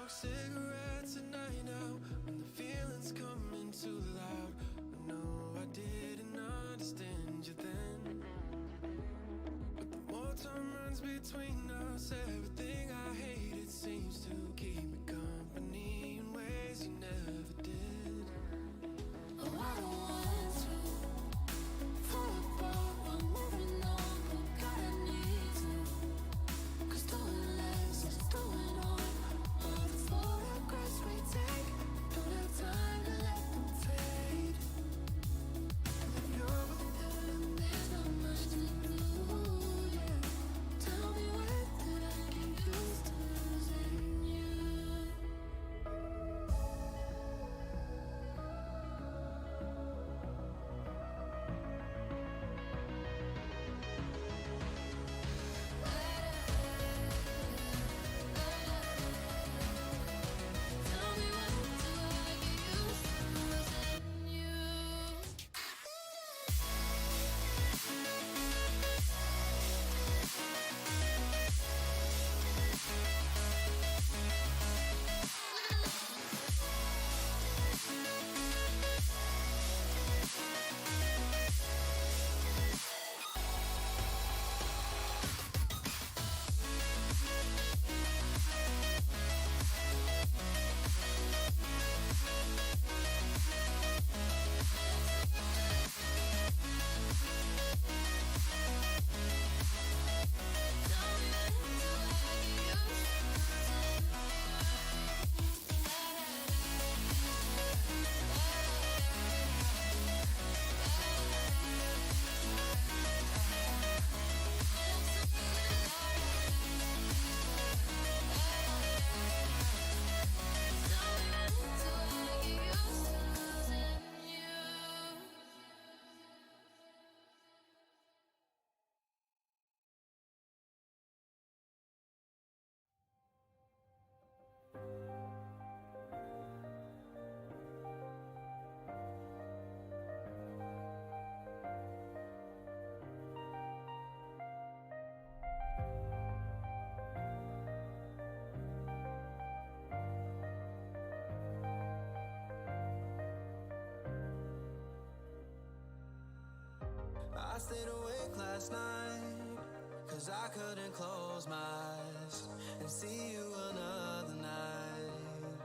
smoke cigarettes at night now when the feeling's coming too loud. No, I didn't understand you then, but the more time runs between us, everything I hated seems to keep me company in ways you never did. Oh, I don't want to fall apart while moving on, but God, I need to, 'cause doing less is doing on. All the photographs we take, don't have time to let them fade. If you're with them, there's not much to do, yeah. Tell me when did I get used to losing you? Tell me when do I get used to losing you? I stayed awake last night, 'cause I couldn't close my eyes and see you another night.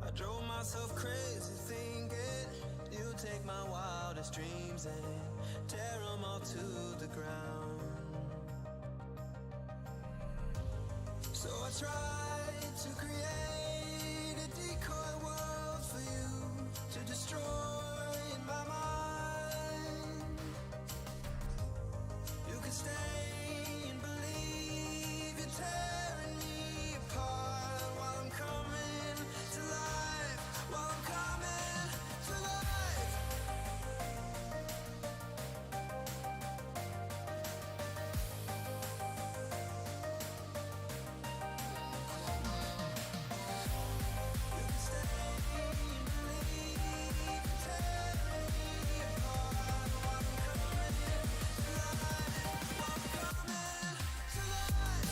I drove myself crazy thinking you'd take my wildest dreams and tear them all to the ground. So I tried to create a decoy world for you to destroy in my mind. You can stay and believe you're tearing me apart while I'm coming to life, while I'm coming to life. You can stay and believe you're tearing me apart while I'm coming to life, while I'm coming to life.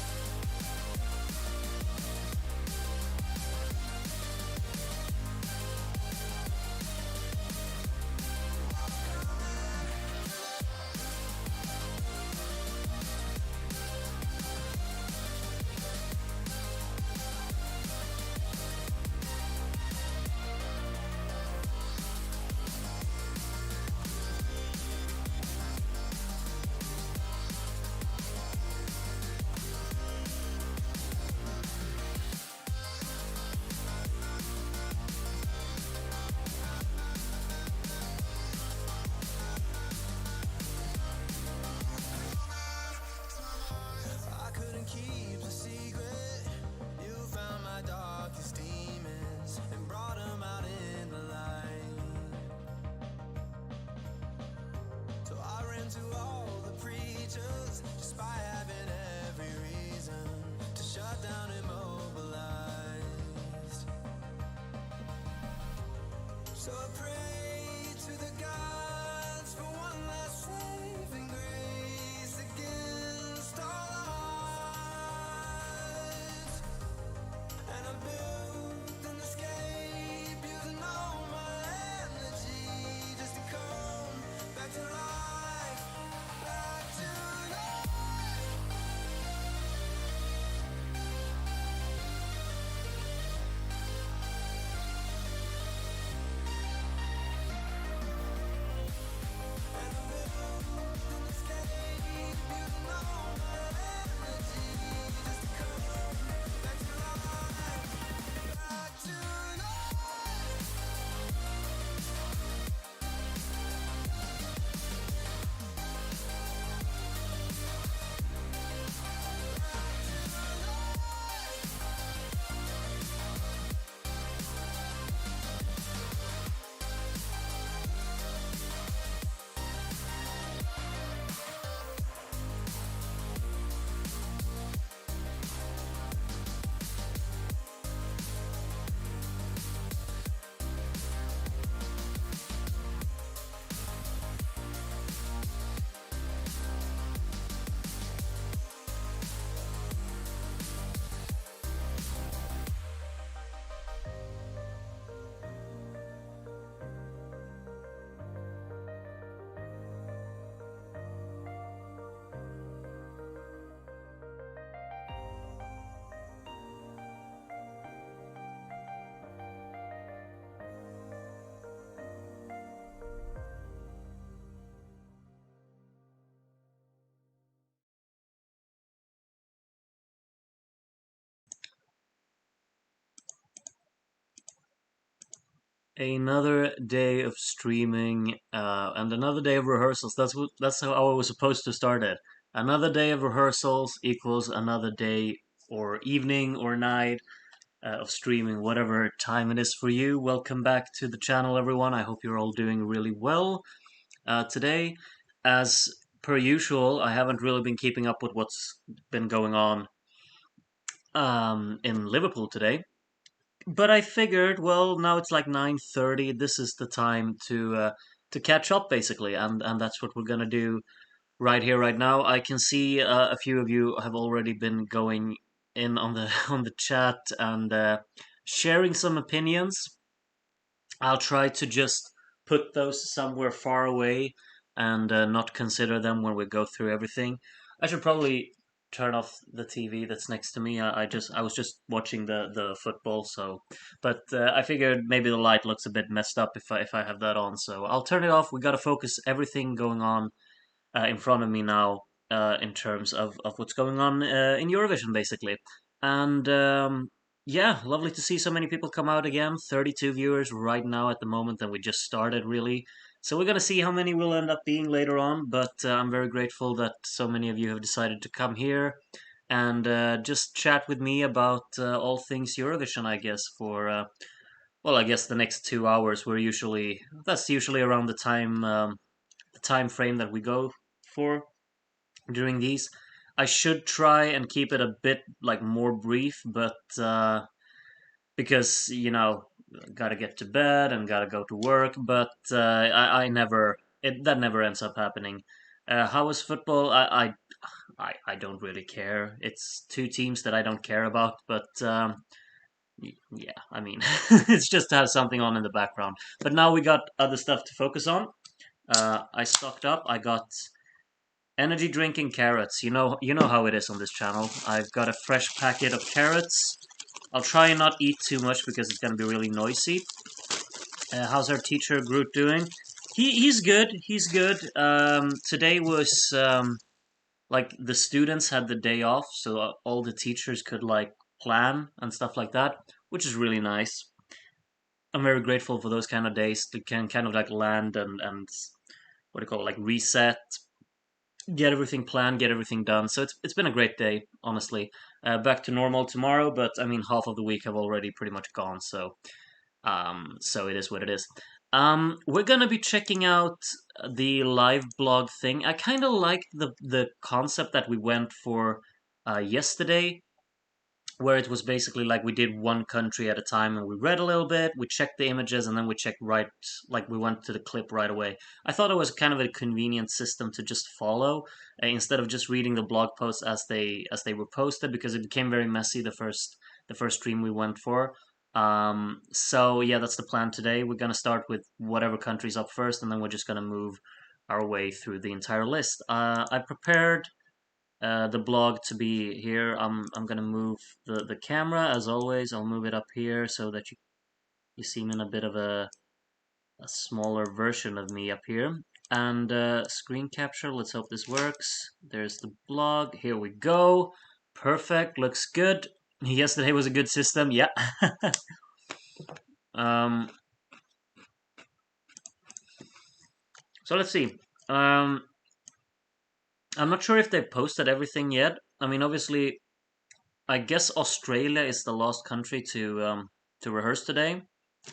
I couldn't keep the secret. You found my darkest demons and brought them out in the light. So I ran to all the preachers, despite having every reason to shut down and mobilize. So I prayed to the gods for one last saving grace against all odds. Another day of streaming, and another day of rehearsals. That's how I was supposed to start it. Another day of rehearsals equals another day or evening or night of streaming, whatever time it is for you. Welcome back to the channel, everyone. I hope you're all doing really well. Today, as per usual, I haven't really been keeping up with what's been going on in Liverpool today. But I figured, well, now it's like 9:30. This is the time to catch up, basically, and that's what we're gonna do right here, right now. I can see a few of you have already been going in on the on the chat and sharing some opinions. I'll try to just put those somewhere far away and not consider them when we go through everything. I should probably turn off the TV that's next to me. I was just watching the football, so but I figured maybe the light looks a bit messed up if I have that on, so I'll turn it off. We got to focus everything going on in front of me now in terms of what's going on in Eurovision, basically. And yeah, lovely to see so many people come out again. 32 viewers right now at the moment, and we just started, really. So we're going to see how many will end up being later on, but I'm very grateful that so many of you have decided to come here and just chat with me about all things Eurovision, I guess, for, well, I guess the next 2 hours. That's usually around the time frame that we go for during these. I should try and keep it a bit like more brief, but because gotta get to bed and gotta go to work. But I never that never ends up happening. How was football? I don't really care. It's two teams that I don't care about, but yeah, I mean, it's just to have something on in the background. But now we got other stuff to focus on. I stocked up. I got energy drink and carrots. You know how it is on this channel. I've got a fresh packet of carrots. I'll try and not eat too much because it's gonna be really noisy. How's our teacher Groot doing? He's good. He's good. Today was like the students had the day off, so all the teachers could like plan and stuff like that, which is really nice. I'm very grateful for those kind of days to can kind of like land and what do you call it, like reset, get everything planned, get everything done. So it's been a great day, honestly. Back to normal tomorrow, but I mean half of the week have already pretty much gone, so so it is what it is. We're gonna be checking out the live blog thing. I kind of like the concept that we went for yesterday, where it was basically like we did one country at a time and we read a little bit, we checked the images, and then we checked right, like we went to the clip right away. I thought it was kind of a convenient system to just follow instead of just reading the blog posts as they were posted, because it became very messy the first stream we went for. So yeah, that's the plan today. We're gonna start with whatever country's up first, and then we're just gonna move our way through the entire list. I prepared the blog to be here. I'm gonna move the camera as always. I'll move it up here so that you see me in a bit of a smaller version of me up here. And screen capture. Let's hope this works. There's the blog. Here we go. Perfect. Looks good. Yesterday was a good system. Yeah. um. So let's see. Um. I'm not sure if they posted everything yet. I mean, obviously, I guess Australia is the last country to rehearse today,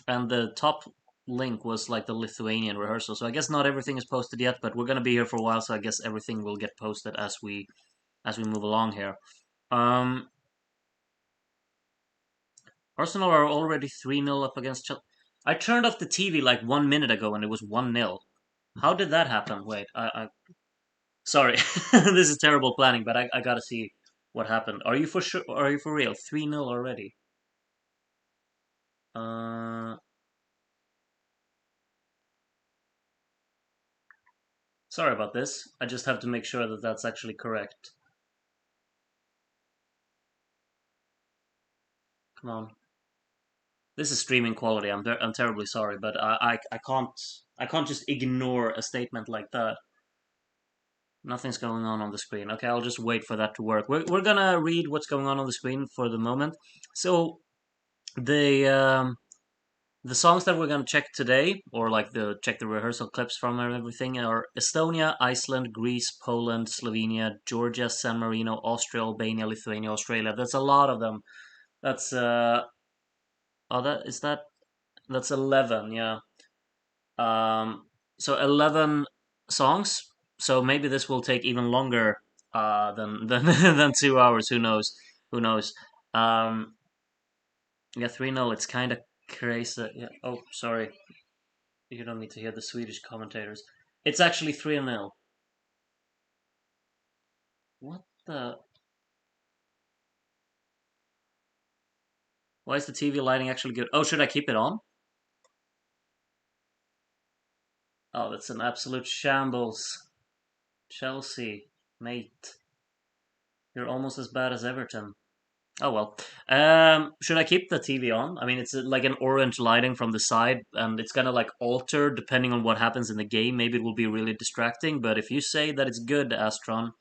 and the top link was like the Lithuanian rehearsal. So I guess not everything is posted yet, but we're gonna be here for a while, so I guess everything will get posted as we move along here. Um, Arsenal are already 3-0 up against Chelsea. I turned off the TV like 1 minute ago and it was 1-0. How did that happen? Wait, I sorry, this is terrible planning, but I gotta see what happened. Are you for sure? Are you for real? 3-0 already. Uh, Sorry about this. I just have to make sure that that's actually correct. Come on. This is streaming quality. I'm terribly sorry, but I can't just ignore a statement like that. Nothing's going on the screen. Okay, I'll just wait for that to work. We're gonna read what's going on the screen for the moment. So the the songs that we're gonna check today, or like check the rehearsal clips from and everything, are Estonia, Iceland, Greece, Poland, Slovenia, Georgia, San Marino, Austria, Albania, Lithuania, Australia. That's a lot of them. That's oh, that's 11. Yeah. So 11 songs. So maybe this will take even longer than than 2 hours. Who knows? Who knows? Um, yeah, 3-0. It's kind of crazy. Yeah. Oh, sorry. You don't need to hear the Swedish commentators. It's actually 3-0. What the? Why is the TV lighting actually good? Oh, should I keep it on? Oh, that's an absolute shambles. Chelsea, mate. You're almost as bad as Everton. Oh well. Should I keep the TV on? I mean, it's like an orange lighting from the side, and it's gonna like alter depending on what happens in the game. Maybe it will be really distracting, but if you say that it's good, Astron,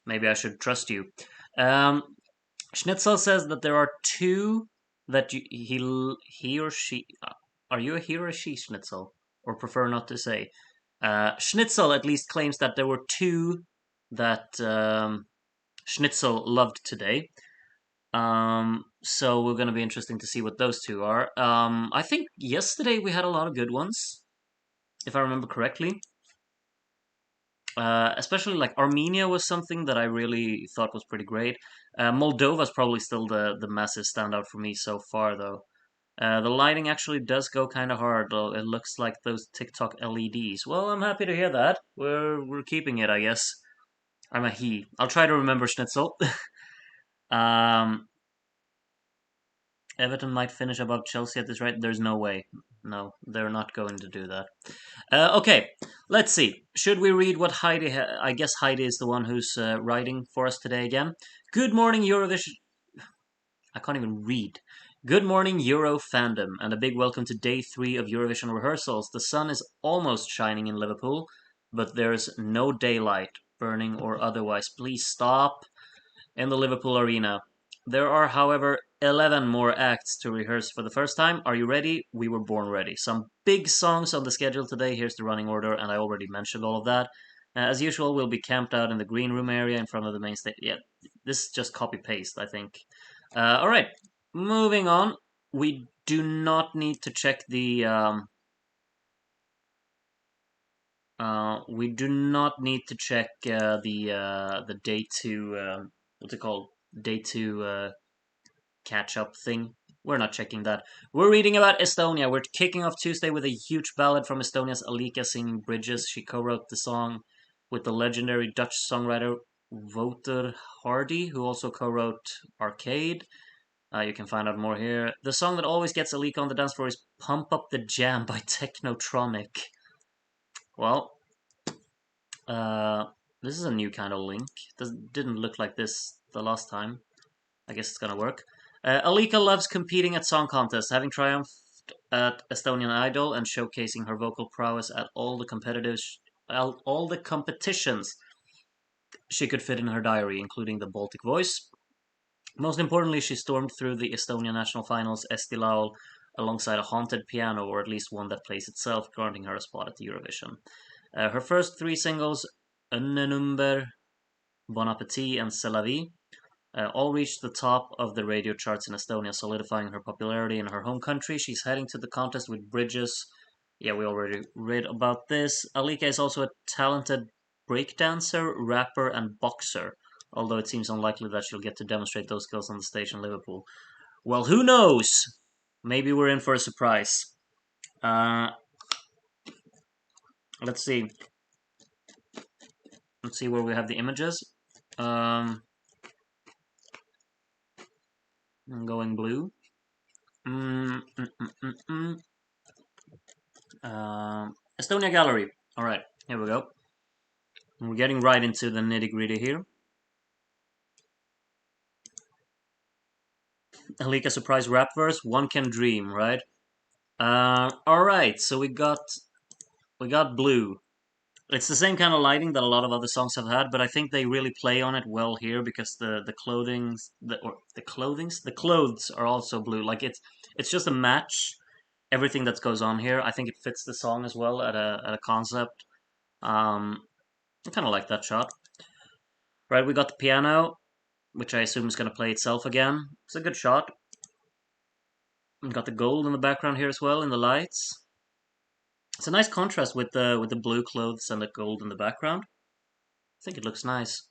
maybe I should trust you. Um, Schnitzel says that there are two that he or she. Are you a he or a she, Schnitzel, or prefer not to say? Schnitzel at least claims that there were two that Schnitzel loved today. So we're gonna be interesting to see what those two are. I think yesterday we had a lot of good ones, if I remember correctly. Especially like Armenia was something that I really thought was pretty great. Moldova's probably still the massive standout for me so far, though. The lighting actually does go kind of hard, though. It looks like those TikTok LEDs. Well, I'm happy to hear that. We're keeping it, I guess. I'm a he. I'll try to remember Schnitzel. um, Everton might finish above Chelsea at this rate. There's no way. No, they're not going to do that. Okay, let's see. Should we read what Heidi? I guess Heidi is the one who's writing for us today again. Good morning, Eurovision. I can't even read. Good morning, Euro fandom, and a big welcome to day 3 of Eurovision rehearsals. The sun is almost shining in Liverpool, but there's no daylight, burning or otherwise. Please stop in the Liverpool arena. There are, however, 11 more acts to rehearse for the first time. Are you ready? We were born ready. Some big songs on the schedule today. Here's the running order, and I already mentioned all of that. As usual, we'll be camped out in the green room area in front of the main stage. Yeah, this is just copy paste, I think. All right, moving on. We do not need to check the. We do not need to check the day 2. What's it called? Day 2 catch up thing. We're not checking that. We're reading about Estonia. We're kicking off Tuesday with a huge ballad from Estonia's Alika singing Bridges. She co-wrote the song with the legendary Dutch songwriter Wouter Hardy, who also co-wrote Arcade. You can find out more here. The song that always gets Alika on the dance floor is Pump Up the Jam by Technotronic. Well, this is a new kind of link. Didn't look like this the last time. I guess it's gonna work. Alika loves competing at song contests, having triumphed at Estonian Idol and showcasing her vocal prowess at all the competitions she could fit in her diary, including the Baltic Voice. Most importantly, she stormed through the Estonian national finals Eesti Laul alongside a haunted piano, or at least one that plays itself, granting her a spot at the Eurovision. Her first 3 singles, Önnenumber, Bon Appetit, and C'est la vie, all reached the top of the radio charts in Estonia, solidifying her popularity in her home country. She's heading to the contest with Bridges. Yeah, we already read about this. Alika is also a talented breakdancer, rapper, and boxer, although it seems unlikely that she'll get to demonstrate those skills on the stage in Liverpool. Well, who knows? Maybe we're in for a surprise. Let's see. Let's see where we have the images. I'm going blue. Estonia Gallery. All right, here we go. We're getting right into the nitty gritty here. Alika surprise rap verse. One can dream, right? All right. So we got blue. It's the same kind of lighting that a lot of other songs have had, but I think they really play on it well here because the clothes are also blue. Like it's just a match everything that goes on here. I think it fits the song as well at a concept. I kind of like that shot. Right, we got the piano, which I assume is going to play itself again. It's a good shot. We got the gold in the background here as well in the lights. It's a nice contrast with the blue clothes and the gold in the background. I think it looks nice.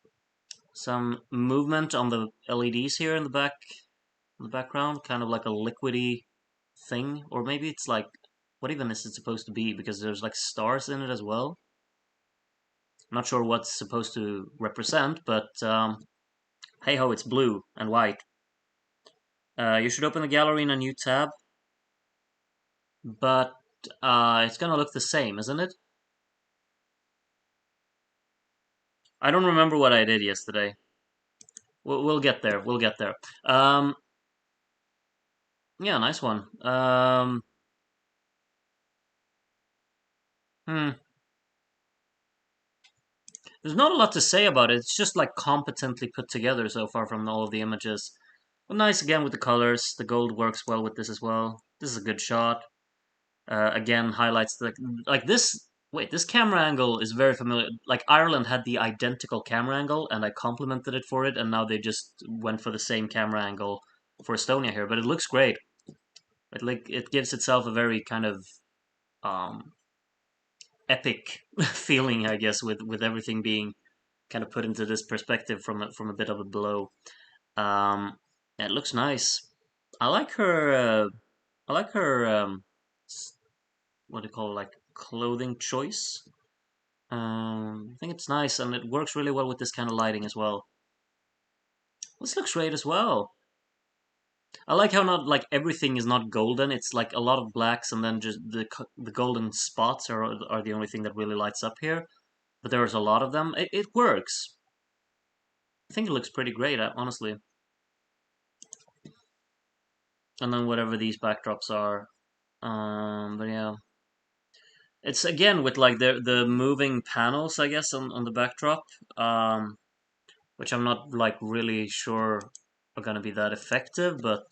Some movement on the LEDs here in the background, kind of like a liquidy thing, or maybe it's like, what even is it supposed to be? Because there's like stars in it as well. I'm not sure what's supposed to represent, but hey ho, it's blue and white. You should open the gallery in a new tab, but it's gonna look the same, isn't it? I don't remember what I did yesterday. We'll get there. We'll get there. Yeah, nice one. Hmm. There's not a lot to say about it. It's just like competently put together so far from all of the images. But nice again with the colors. The gold works well with this as well. This is a good shot. Again, highlights the like this. Wait, this camera angle is very familiar. Like Ireland had the identical camera angle, and I complimented it for it, and now they just went for the same camera angle for Estonia here. But it looks great. It gives itself a very kind of um, epic feeling, I guess, with everything being kind of put into this perspective from a bit of a blow. It looks nice. I like her. I like her. What do you call it, like clothing choice? I think it's nice, and it works really well with this kind of lighting as well. This looks great as well. I like how not like everything is not golden. It's like a lot of blacks, and then just the golden spots are the only thing that really lights up here. But there's a lot of them. It works. I think it looks pretty great, honestly. And then whatever these backdrops are. But yeah, it's again with like the moving panels, I guess, on the backdrop. Which I'm not like really sure are gonna be that effective, but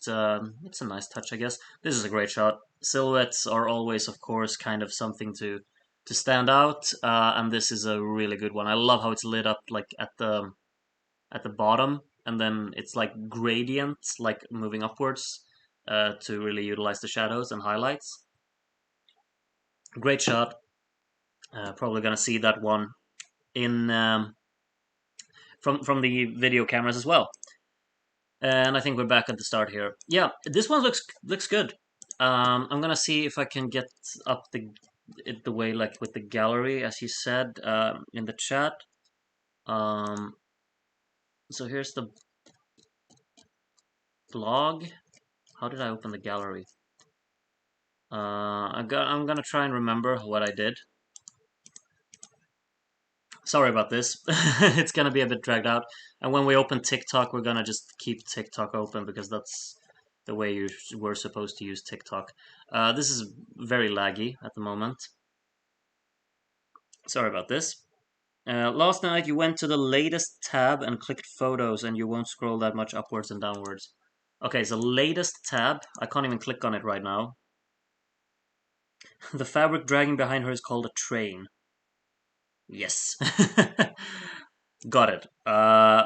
it's a nice touch, I guess. This is a great shot. Silhouettes are always, of course, kind of something to stand out, and this is a really good one. I love how it's lit up like at the bottom, and then it's like gradient, like moving upwards, to really utilize the shadows and highlights. Great shot. Probably gonna see that one in from the video cameras as well. And I think we're back at the start here. Yeah, this one looks good. I'm gonna see if I can get up the way like with the gallery, as you said in the chat. So here's the blog. How did I open the gallery? I'm gonna try and remember what I did. Sorry about this. It's gonna be a bit dragged out. And when we open TikTok, we're gonna just keep TikTok open because that's the way we're supposed to use TikTok. This is very laggy at the moment. Sorry about this. Last night you went to the latest tab and clicked photos, and you won't scroll that much upwards and downwards. Okay, so latest tab. I can't even click on it right now. The fabric dragging behind her is called a train. Yes. Got it.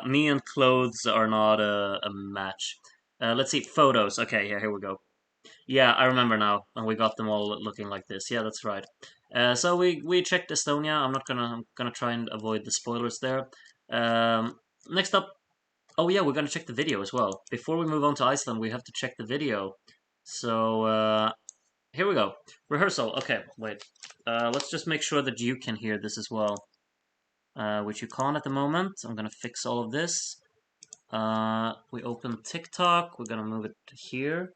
Me and clothes are not a match. Let's see, photos. Okay, yeah, here we go. Yeah, I remember now, and we got them all looking like this. Yeah, that's right. So we checked Estonia. I'm gonna try and avoid the spoilers there. Next up, oh yeah, we're gonna check the video as well. Before we move on to Iceland, we have to check the video. So here we go. Rehearsal. Okay, wait. Let's just make sure that you can hear this as well. Which you can't at the moment. I'm gonna fix all of this. We open TikTok. We're gonna move it here.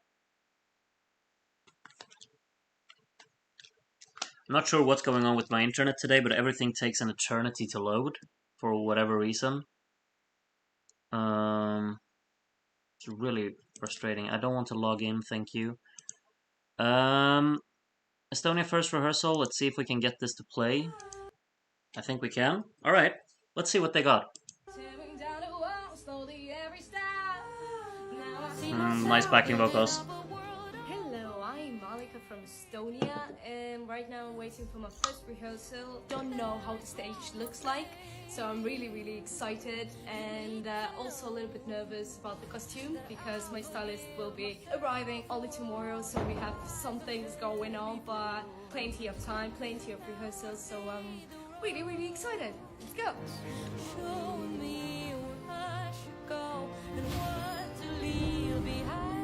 I'm not sure what's going on with my internet today, but everything takes an eternity to load for whatever reason. It's really frustrating. I don't want to log in, thank you. Estonia first rehearsal. Let's see if we can get this to play. I think we can. All right, let's see what they got. Nice backing vocals. Hello, I'm Malika from Estonia, and right now I'm waiting for my first rehearsal. Don't know how the stage looks like, so I'm really excited, and also a little bit nervous about the costume because my stylist will be arriving only tomorrow, so we have some things going on, but plenty of time, plenty of rehearsals, so I'm really excited. Let's go! Show me where I should go and what to leave behind.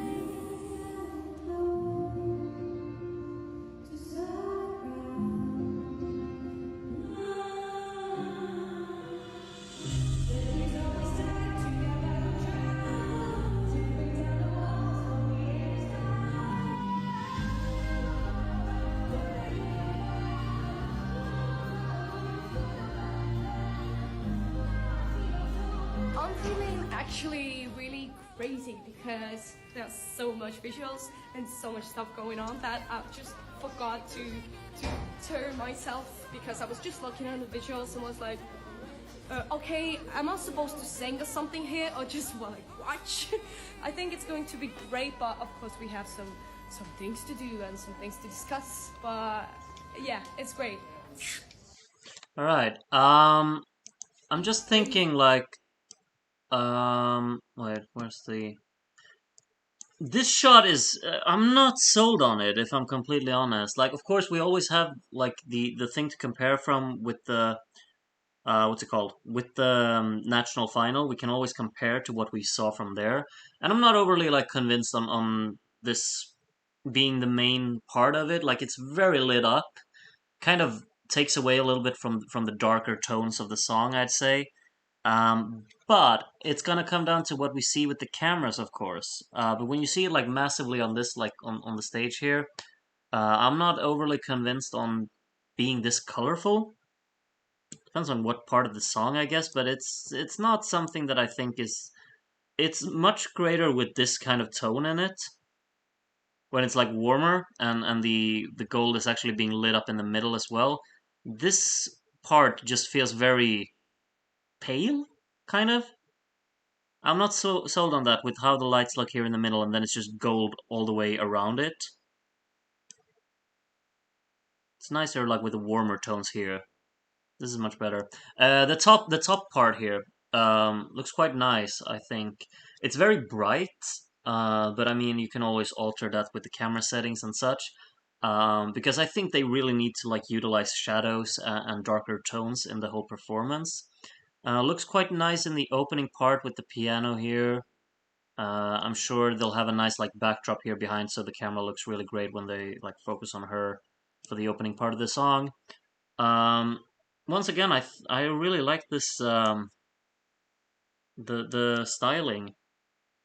I'm feeling actually really crazy because there's so much visuals and so much stuff going on that I just forgot to turn myself because I was just looking at the visuals and was like, okay, am I supposed to sing or something here or just like watch? I think it's going to be great, but of course we have some things to do and some things to discuss, but yeah, it's great. All right. I'm just thinking like, wait, where's the? This shot is. I'm not sold on it, if I'm completely honest. Like, of course, we always have like the thing to compare from with the what's it called? With the national final, we can always compare to what we saw from there. And I'm not overly like convinced on this being the main part of it. Like, it's very lit up, kind of takes away a little bit from the darker tones of the song, I'd say. But it's gonna come down to what we see with the cameras, of course. But when you see it like massively on this, like on the stage here, I'm not overly convinced on being this colorful. Depends on what part of the song, I guess. But it's not something that I think is. It's much greater with this kind of tone in it when it's like warmer and the gold is actually being lit up in the middle as well. This part just feels very pale, kind of. I'm not so sold on that with how the lights look here in the middle and then it's just gold all the way around it. It's nicer like with the warmer tones here. This is much better. The top part here looks quite nice, I think. It's very bright, but I mean you can always alter that with the camera settings and such. Because I think they really need to like utilize shadows and darker tones in the whole performance. Looks quite nice in the opening part with the piano here. I'm sure they'll have a nice like backdrop here behind, so the camera looks really great when they like focus on her for the opening part of the song. Um, Once again, I really like this the styling.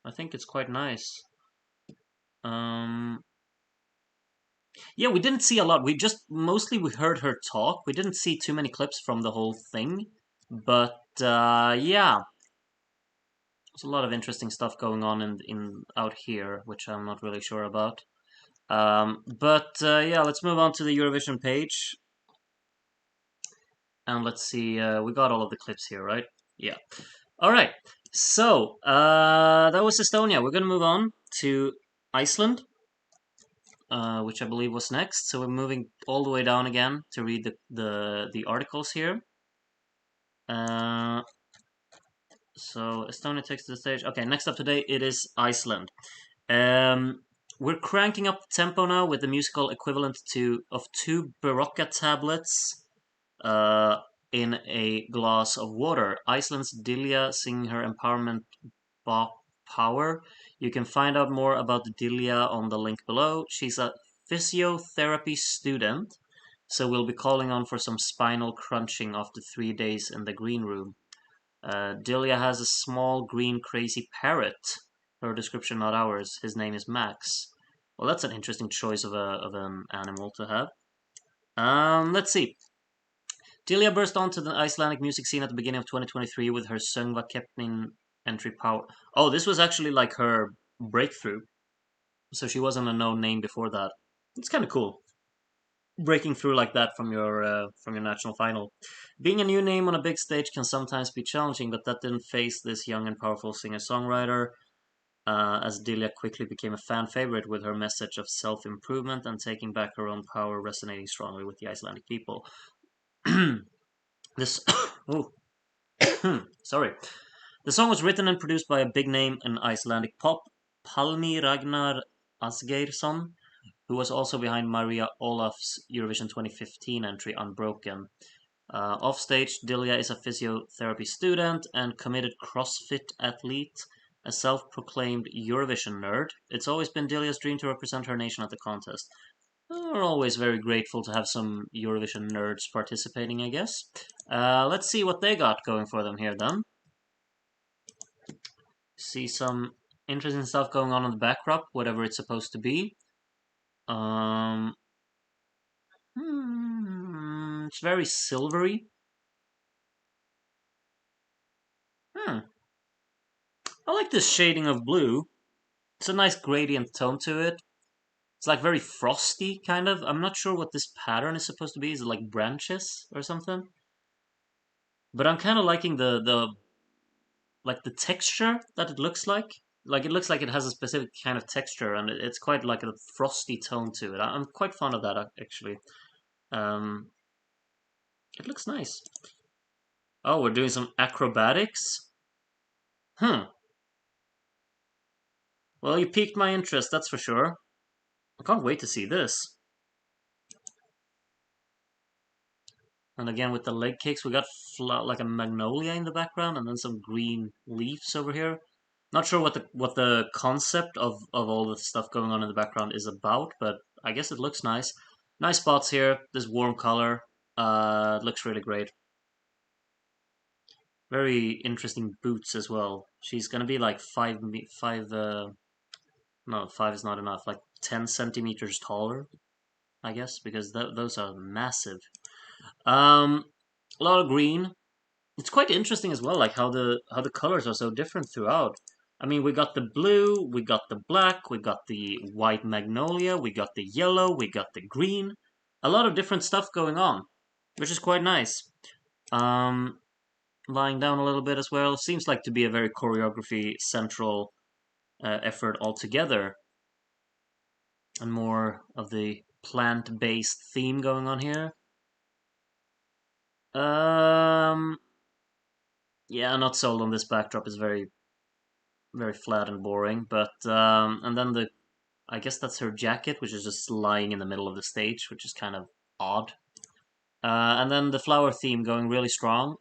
I think it's quite nice. Um, yeah, we didn't see a lot. We just mostly we heard her talk. We didn't see too many clips from the whole thing, but yeah, there's a lot of interesting stuff going on in out here, which I'm not really sure about. But yeah, let's move on to the Eurovision page. And let's see, we got all of the clips here, right? Yeah. All right. So, that was Estonia. We're going to move on to Iceland, which I believe was next. So we're moving all the way down again to read the articles here. So Estonia takes to the stage. Okay, next up today it is Iceland. We're cranking up the tempo now with the musical equivalent of two Barocca tablets in a glass of water. Iceland's Dilja singing her empowerment power. You can find out more about Dilja on the link below. She's a physiotherapy student, so we'll be calling on for some spinal crunching after 3 days in the green room. Dilja has a small green crazy parrot. Her description, not ours. His name is Max. Well, that's an interesting choice of an animal to have. Let's see. Dilja burst onto the Icelandic music scene at the beginning of 2023 with her Söngvakeppnin entry power. Oh, this was actually like her breakthrough. So she wasn't a known name before that. It's kind of cool. Breaking through like that from your national final. Being a new name on a big stage can sometimes be challenging, but that didn't face this young and powerful singer-songwriter. as Delia quickly became a fan favorite with her message of self-improvement and taking back her own power resonating strongly with the Icelandic people. This oh, sorry. The song was written and produced by a big name in Icelandic pop, Palmi Ragnar Asgeirsson, who was also behind Maria Olaf's Eurovision 2015 entry Unbroken. Offstage, Delia is a physiotherapy student and committed CrossFit athlete, a self-proclaimed Eurovision nerd. It's always been Delia's dream to represent her nation at the contest. We're always very grateful to have some Eurovision nerds participating, I guess. Let's see what they got going for them here then. See some interesting stuff going on in the backdrop, whatever it's supposed to be. It's very silvery. I like this shading of blue. It's a nice gradient tone to it. It's like very frosty, kind of. I'm not sure what this pattern is supposed to be. Is it like branches or something? But I'm kind of liking the texture that it looks like. Like it looks like it has a specific kind of texture, and it's quite like a frosty tone to it. I'm quite fond of that actually. It looks nice. Oh, we're doing some acrobatics. Well, you piqued my interest, that's for sure. I can't wait to see this. And again, with the leg kicks, we got like a magnolia in the background, and then some green leaves over here. Not sure what the concept of all the stuff going on in the background is about, but I guess it looks nice. Nice spots here. This warm color. It looks really great. Very interesting boots as well. She's gonna be like 5 no, 5 is not enough. Like 10 centimeters taller, I guess, because those are massive. A lot of green. It's quite interesting as well, like how the colors are so different throughout. I mean, we got the blue, we got the black, we got the white magnolia, we got the yellow, we got the green. A lot of different stuff going on, which is quite nice. Lying down a little bit as well. Seems like to be a very choreography central effort altogether. And more of the plant-based theme going on here. Yeah, not sold on this backdrop. Is very, very flat and boring. But and then I guess that's her jacket, which is just lying in the middle of the stage, which is kind of odd. And then the flower theme going really strong.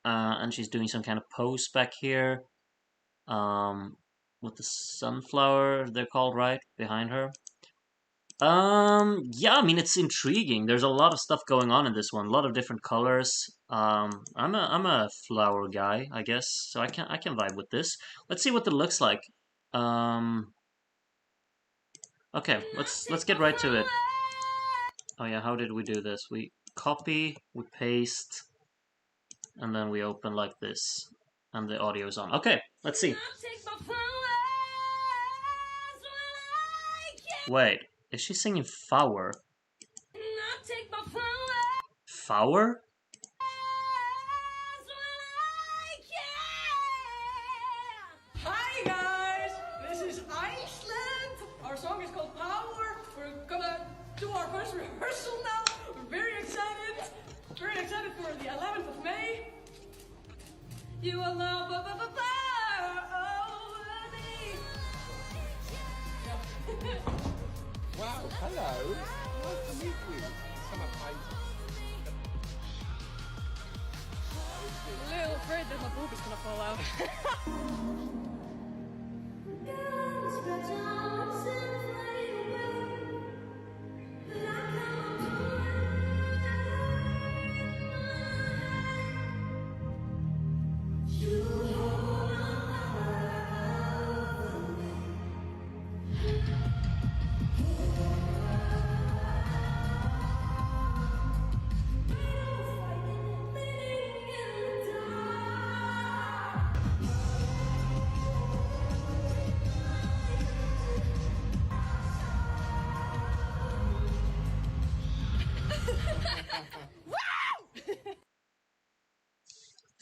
And she's doing some kind of pose back here. With the sunflower, they're called, right? Behind her. Yeah, I mean, it's intriguing. There's a lot of stuff going on in this one. A lot of different colors. I'm a flower guy, I guess, so I can vibe with this. Let's see what it looks like. Okay, let's get right to it. Oh yeah, how did we do this? We copy, we paste, and then we open like this, and the audio is on. Okay, let's see. Wait, is she singing Flower? Flower? Hi guys, this is Iceland. Our song is called Power. We're gonna do our first rehearsal now. We're very excited for the 11th of May. You will know Wow, hello. Nice to meet you. Someone a little afraid that my boob is gonna fall out.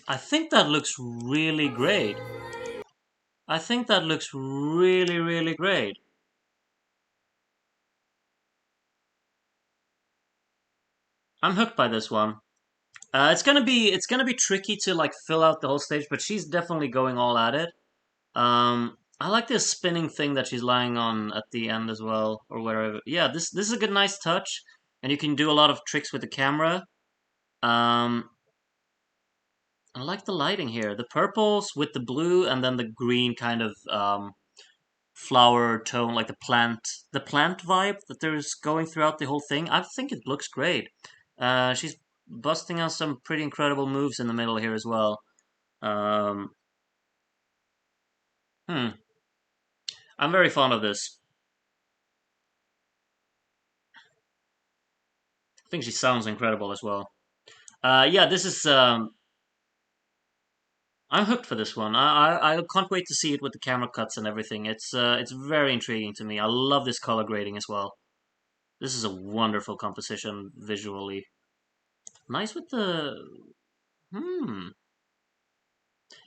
I think that looks really great. I think that looks really, really great. I'm hooked by this one. It's gonna be tricky to like fill out the whole stage, but she's definitely going all at it. I like this spinning thing that she's lying on at the end as well, or wherever. Yeah, this is a good, nice touch, and you can do a lot of tricks with the camera. Um, I like the lighting here. The purples with the blue, and then the green kind of flower tone, like the plant vibe that there's going throughout the whole thing. I think it looks great. She's busting out some pretty incredible moves in the middle here as well. Um, hmm. I'm very fond of this. I think she sounds incredible as well. Yeah, this is. I'm hooked for this one. I can't wait to see it with the camera cuts and everything. It's very intriguing to me. I love this color grading as well. This is a wonderful composition visually. Nice with the hmm.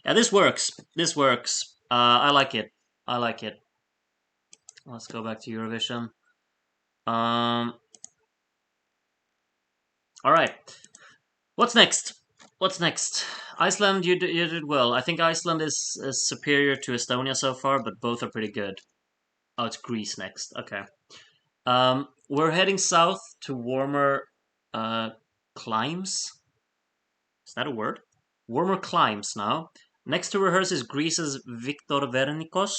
Yeah, this works. This works. I like it. I like it. Let's go back to Eurovision. Um. All right. What's next? What's next? Iceland, you did well. I think Iceland is superior to Estonia so far, but both are pretty good. Oh, it's Greece next. Okay. We're heading south to warmer climes. Is that a word? Warmer climes now. Next to rehearse is Greece's Viktor Vernikos.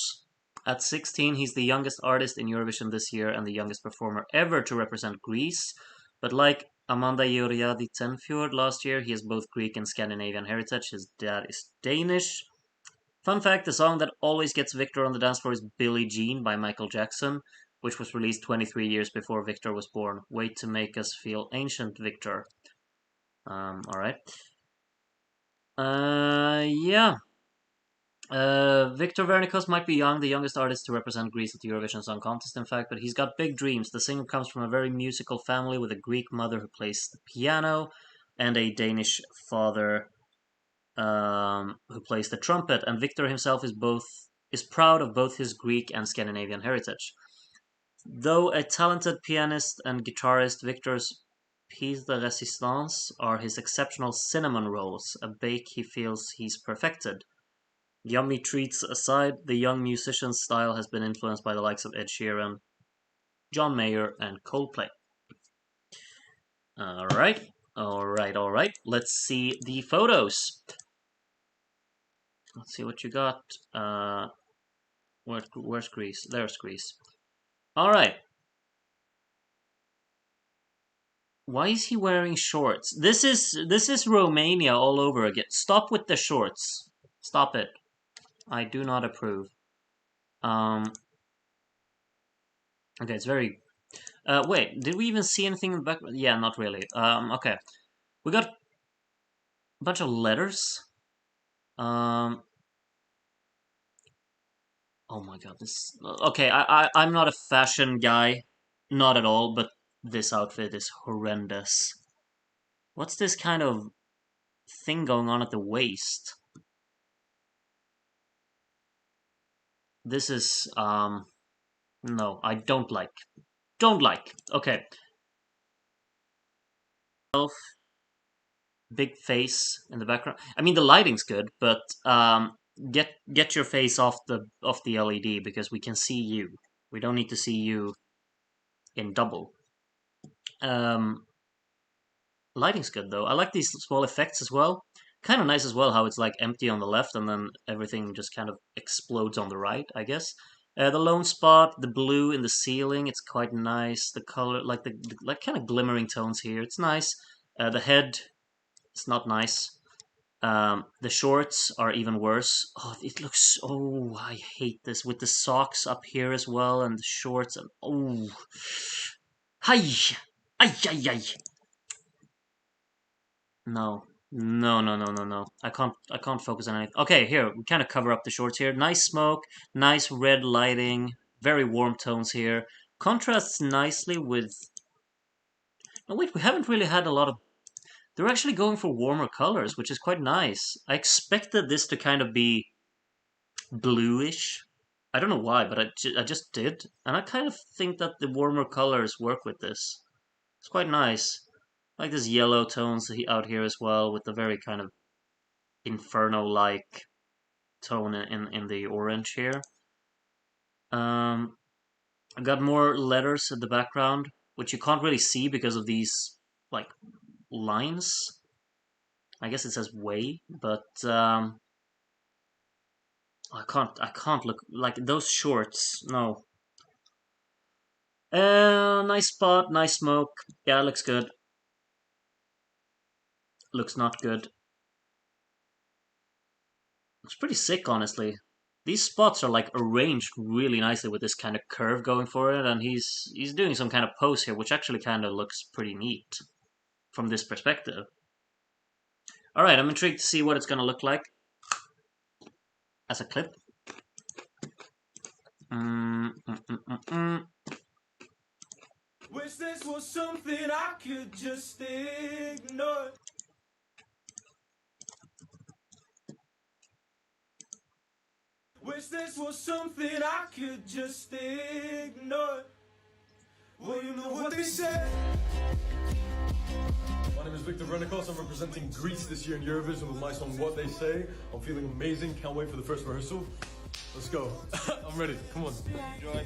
At 16, he's the youngest artist in Eurovision this year and the youngest performer ever to represent Greece. But like Amanda Georgiadi Tenfjord last year, he has both Greek and Scandinavian heritage. His dad is Danish. Fun fact, the song that always gets Victor on the dance floor is Billie Jean by Michael Jackson, which was released 23 years before Victor was born. Wait to make us feel ancient, Victor. Alright. Yeah. Victor Vernikos might be young, the youngest artist to represent Greece at the Eurovision Song Contest, in fact, but he's got big dreams. The singer comes from a very musical family with a Greek mother who plays the piano and a Danish father who plays the trumpet. And Victor himself is proud of both his Greek and Scandinavian heritage. Though a talented pianist and guitarist, Victor's pièce de résistance are his exceptional cinnamon rolls, a bake he feels he's perfected. Yummy treats aside, the young musician's style has been influenced by the likes of Ed Sheeran, John Mayer, and Coldplay. Alright, alright. Let's see the photos. Let's see what you got. Where's Greece? There's Greece. Alright. Why is he wearing shorts? This is Romania all over again. Stop with the shorts. Stop it. I do not approve. Okay, it's very. Wait, did we even see anything in the back? Yeah, not really. Okay, we got a bunch of letters. Oh my god, this. Okay, I'm not a fashion guy, not at all. But this outfit is horrendous. What's this kind of thing going on at the waist? This is no, I don't like. Don't like. Okay. Big face in the background. I mean, the lighting's good, but get your face off the LED because we can see you. We don't need to see you in double. Um, Lighting's good though. I like these small effects as well. Kind of nice as well how it's like empty on the left and then everything just kind of explodes on the right, I guess. The lone spot, the blue in the ceiling, it's quite nice. The color, like the like kind of glimmering tones here, it's nice. The head, it's not nice. The shorts are even worse. Oh, it looks. Oh, I hate this with the socks up here as well and the shorts and oh, hi, ay, ay, ay. No, no. I can't focus on anything. Okay, here we kind of cover up the shorts here. Nice smoke, nice red lighting, very warm tones here. Contrasts nicely with. Oh wait, we haven't really had a lot of. They're actually going for warmer colors, which is quite nice. I expected this to kind of be bluish. I don't know why, but I just did. And I kind of think that the warmer colors work with this. It's quite nice. I like this yellow tones out here as well, with the very kind of inferno-like tone in the orange here. I got more letters in the background, which you can't really see because of these like lines. I guess it says way, but I can't look like those shorts. No. Nice spot, nice smoke. Yeah, looks good. Looks not good. Looks pretty sick, honestly. These spots are like arranged really nicely with this kind of curve going for it, and he's doing some kind of pose here, which actually kind of looks pretty neat from this perspective. All right, I'm intrigued to see what it's gonna look like as a clip. Wish this was something I could just ignore. Wish this was something I could just ignore. Well, you know what they say. My name is Victor Renikos. I'm representing Greece this year in Eurovision with my song What They Say. I'm feeling amazing. Can't wait for the first rehearsal. Let's go. I'm ready. Come on. Enjoy.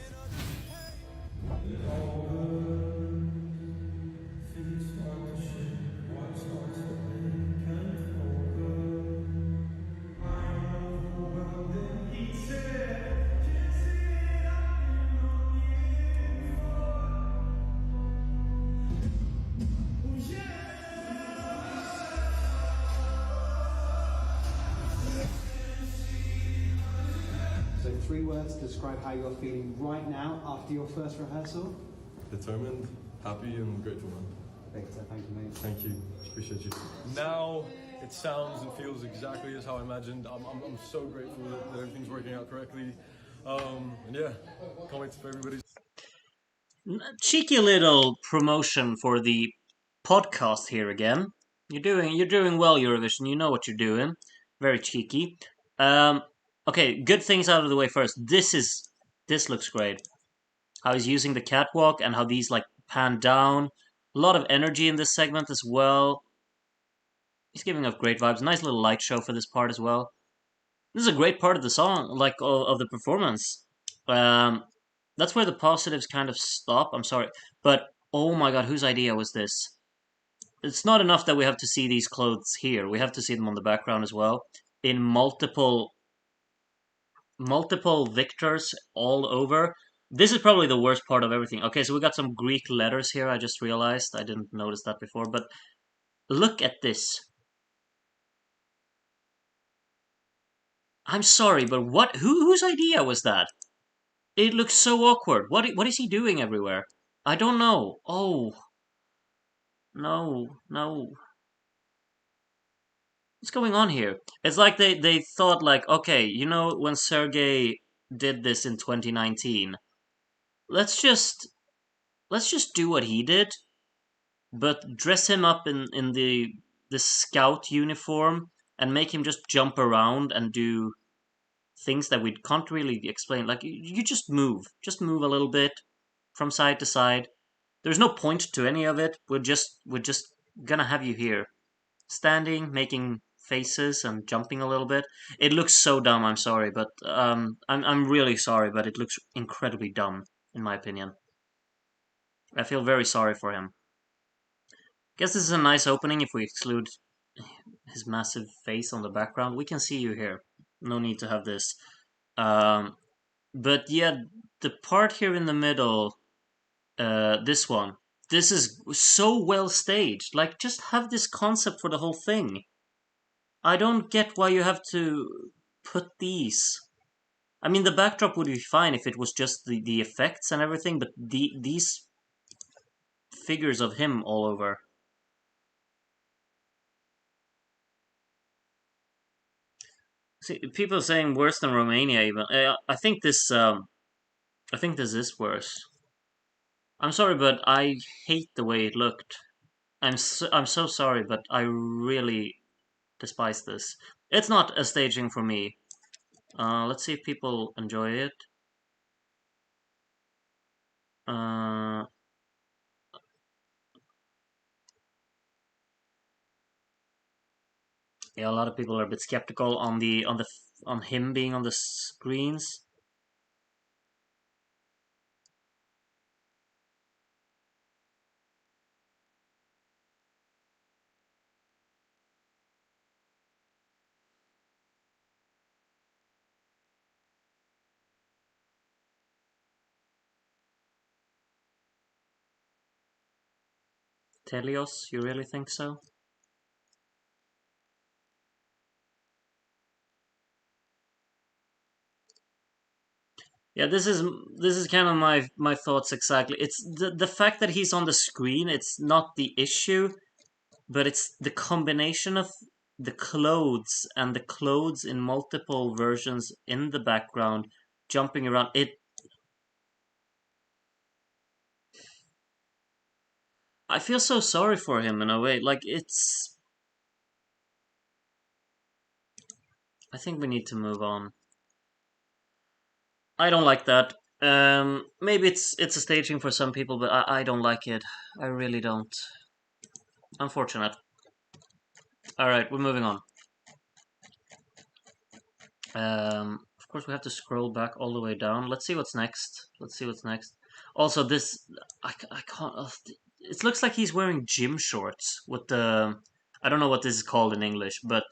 So 3 words to describe how you're feeling right now after your first rehearsal. Determined, happy, and grateful, man. Victor, thank you, mate. Thank you. Appreciate you. Now it sounds and feels exactly as how I imagined. I'm so grateful that everything's working out correctly. And yeah, can't wait for everybody's. Cheeky little promotion for the podcast here again. You're doing well, Eurovision. You know what you're doing. Very cheeky. Okay, good things out of the way first. This looks great. How he's using the catwalk and how these like pan down. A lot of energy in this segment as well. He's giving off great vibes. Nice little light show for this part as well. This is a great part of the song, like of the performance. That's where the positives kind of stop. I'm sorry, but oh my god, whose idea was this? It's not enough that we have to see these clothes here. We have to see them on the background as well in multiple victors all over. This is probably the worst part of everything. Okay, so we got some Greek letters here. I just realized I didn't notice that before, but look at this. I'm sorry, but whose idea was that? It looks so awkward. What is he doing everywhere? I don't know. Oh. No. What's going on here? It's like they thought like, okay, you know when Sergey did this in 2019, let's just do what he did, but dress him up in the scout uniform and make him just jump around and do things that we can't really explain. Like you just move a little bit from side to side. There's no point to any of it. We're just gonna have you here, standing, making faces and jumping a little bit. It looks so dumb. I'm sorry, but I'm really sorry, but it looks incredibly dumb in my opinion. I feel very sorry for him. Guess this is a nice opening if we exclude his massive face on the background. We can see you here. No need to have this. But yeah, the part here in the middle, this one, this is so well staged. Like, just have this concept for the whole thing. I don't get why you have to put these. I mean, the backdrop would be fine if it was just the effects and everything, but these figures of him all over. See, people are saying worse than Romania even. I think this is worse. I'm sorry, but I hate the way it looked. I'm so sorry, but I really despise this. It's not a staging for me. Let's see if people enjoy it. Uh, yeah, a lot of people are a bit skeptical on him being on the screens. Telios, you really think so? Yeah, this is kind of my thoughts exactly. It's the fact that he's on the screen. It's not the issue, but it's the combination of the clothes and the clothes in multiple versions in the background, jumping around. I feel so sorry for him in a way. Like it's. I think we need to move on. I don't like that. Maybe it's a staging for some people, but I don't like it. I really don't. Unfortunate. All right, we're moving on. Of course, we have to scroll back all the way down. Let's see what's next. Let's see what's next. Also, this I can't. It looks like he's wearing gym shorts with the. I don't know what this is called in English, but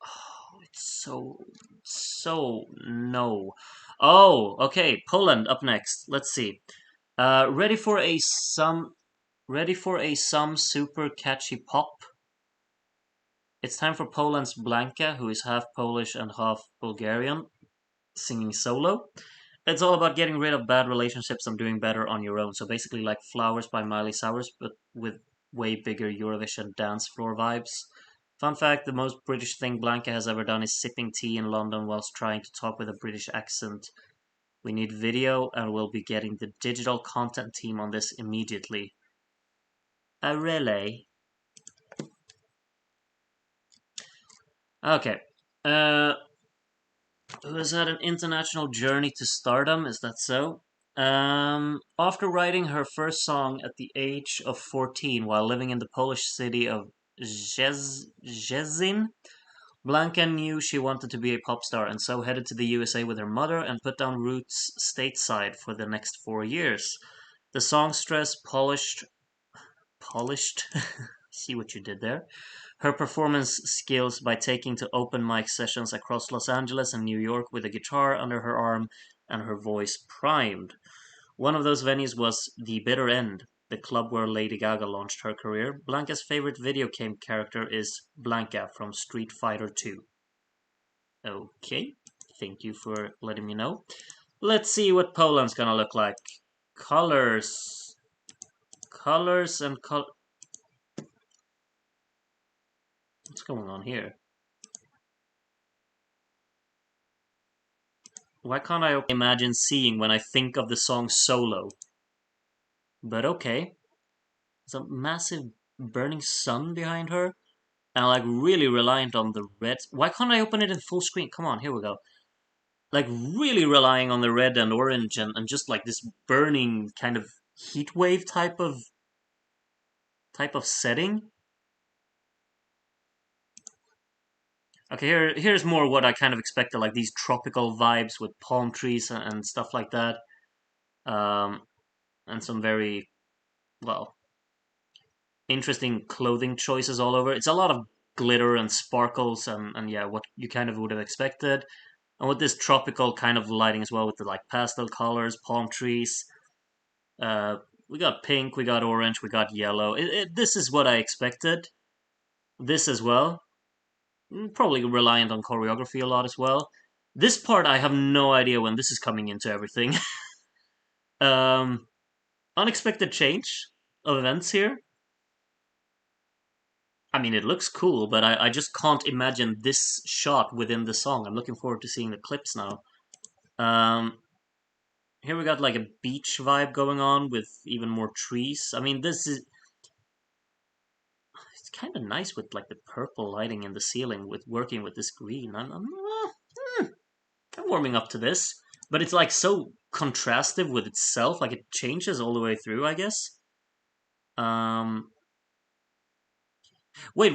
oh, it's so no. Oh, okay. Poland up next. Let's see. Ready for some super catchy pop. It's time for Poland's Blanka, who is half Polish and half Bulgarian, singing solo. It's all about getting rid of bad relationships and doing better on your own. So basically, like Flowers by Miley Cyrus, but with way bigger Eurovision dance floor vibes. Fun fact, the most British thing Blanca has ever done is sipping tea in London whilst trying to talk with a British accent. We need video, and we'll be getting the digital content team on this immediately. A relay. Okay. Uh, who has had an international journey to stardom, is that so? After writing her first song at the age of 14 while living in the Polish city of Szczecin, Blanka knew she wanted to be a pop star and so headed to the USA with her mother and put down roots stateside for the next 4 years. The songstress polished, see what you did there, her performance skills by taking to open mic sessions across Los Angeles and New York with a guitar under her arm and her voice primed. One of those venues was The Bitter End, the club where Lady Gaga launched her career. Blanca's favorite video game character is Blanca from Street Fighter 2. Okay, thank you for letting me know. Let's see what Poland's gonna look like. Colors. Colors and what's going on here? Why can't I imagine seeing when I think of the song Solo? But okay. There's a massive burning sun behind her. And like really reliant on the red. Why can't I open it in full screen? Come on, here we go. Like really relying on the red and orange and just like this burning kind of heat wave type of setting. Okay, here's more what I kind of expected, like these tropical vibes with palm trees and stuff like that. Um, and some very, well, interesting clothing choices all over. It's a lot of glitter and sparkles and yeah, what you kind of would have expected. And with this tropical kind of lighting as well, with the like pastel colors, palm trees. Uh, we got pink, we got orange, we got yellow. This is what I expected. This as well. Probably reliant on choreography a lot as well. This part I have no idea when this is coming into everything. um, Unexpected change of events here. I mean, it looks cool, but I just can't imagine this shot within the song. I'm looking forward to seeing the clips now. Um, Here we got like a beach vibe going on with even more trees. I mean, this is it's kind of nice with like the purple lighting in the ceiling with working with this green. I'm warming up to this, but it's like so contrastive with itself, like it changes all the way through, I guess. Um, Wait,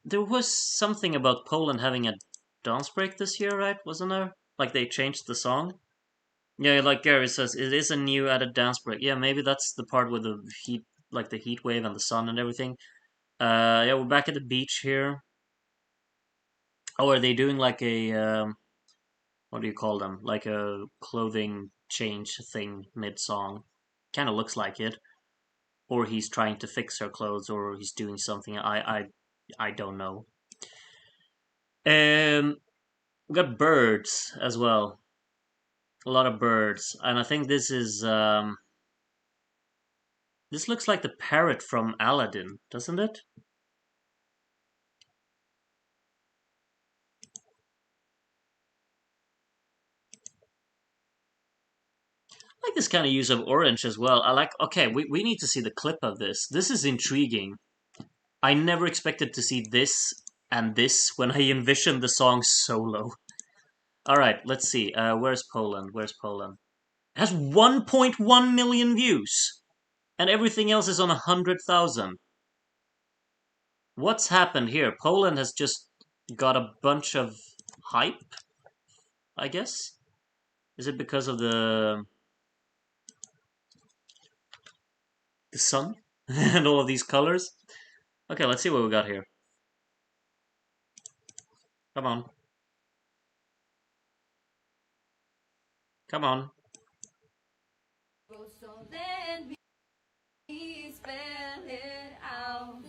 there was something about Poland having a dance break this year, right? Wasn't there? Like they changed the song? Yeah, like Gary says, it is a new added dance break. Yeah, maybe that's the part with the heat, like the heat wave and the sun and everything. Yeah, we're back at the beach here. Oh, are they doing like a what do you call them? Like a clothing change thing mid-song? Kind of looks like it. Or he's trying to fix her clothes, or he's doing something. I don't know. We got birds as well. A lot of birds, and I think this looks like the parrot from Aladdin, doesn't it? I like this kind of use of orange as well. I like. Okay, we need to see the clip of this. This is intriguing. I never expected to see this and this when I envisioned the song solo. All right, let's see. Where's Poland? Where's Poland? It has 1.1 million views, and everything else is on 100,000. What's happened here? Poland has just got a bunch of hype, I guess. Is it because of the sun and all of these colors? Okay, let's see what we got here. Come on. Come on. So then we spell it out.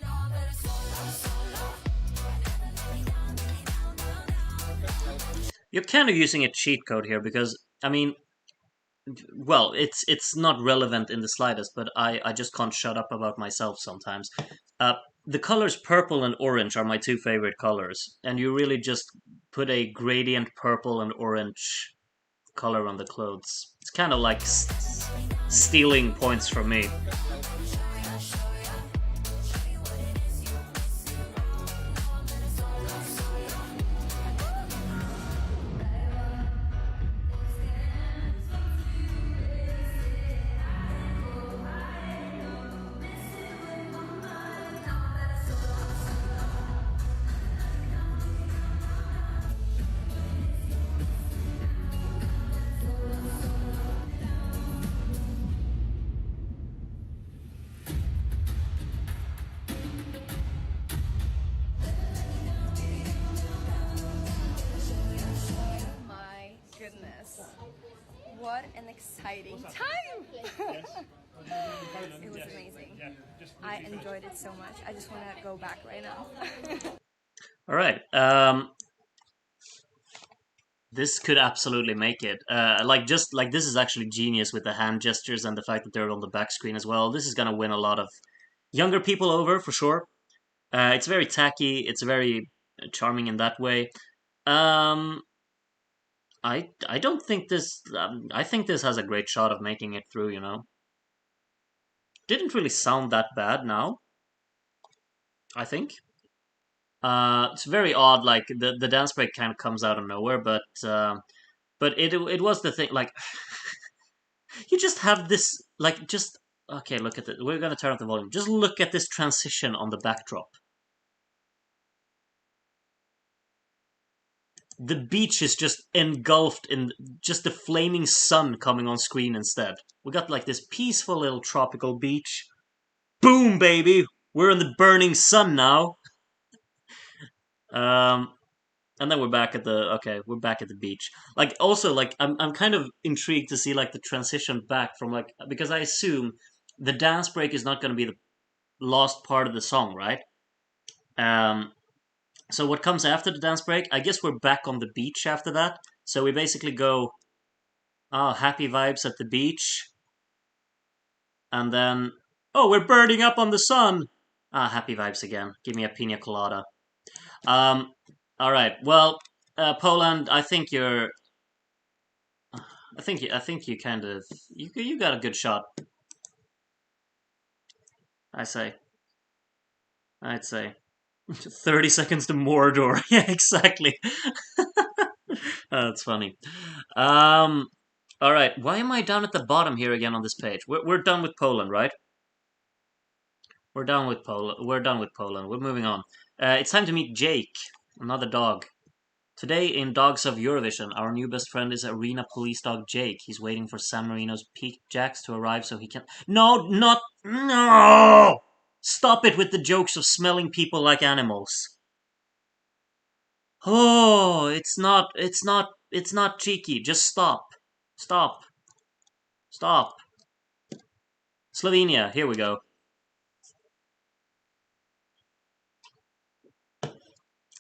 You're kind of using a cheat code here because, I mean, well, it's not relevant in the slightest, but I just can't shut up about myself sometimes. The colors purple and orange are my two favorite colors, and you really just put a gradient purple and orange color on the clothes. It's kind of like stealing points from me. My goodness. What an exciting time! It was amazing. I enjoyed it so much. I just want to go back right now. All right. This could absolutely make it. Like just like this is actually genius with the hand gestures and the fact that they're on the back screen as well. This is gonna win a lot of younger people over for sure. It's very tacky. It's very charming in that way. Um, I don't think this. I think this has a great shot of making it through. Didn't really sound that bad now. I think. It's very odd. Like the dance break kind of comes out of nowhere, but it was the thing. Like you just have this. Like just okay. Look at it. We're gonna turn up the volume. Just look at this transition on the backdrop. The beach is just engulfed in just the flaming sun coming on screen instead. We got like this peaceful little tropical beach. Boom, baby! We're in the burning sun now. Um, and then we're back at the beach. Like also like I'm kind of intrigued to see like the transition back from like because I assume the dance break is not going to be the last part of the song, right? Um, so what comes after the dance break? I guess we're back on the beach after that. So we basically go, oh, happy vibes at the beach, and then, oh, we're burning up on the sun. Ah, happy vibes again. Give me a pina colada. Um, all right. Well, Poland, I think you kind of, you got a good shot. I say, I'd say, 30 seconds to Mordor. Yeah, exactly. That's funny. All right. Why am I down at the bottom here again on this page? We're done with Poland, right? We're done with Poland. We're done with Poland. We're moving on. It's time to meet Jake, another dog. Today in Dogs of Eurovision, our new best friend is arena police dog Jake. He's waiting for San Marino's Peak Jacks to arrive so he can. No, not no! Stop it with the jokes of smelling people like animals. Oh, it's not cheeky. Just stop. Stop. Stop. Slovenia, here we go.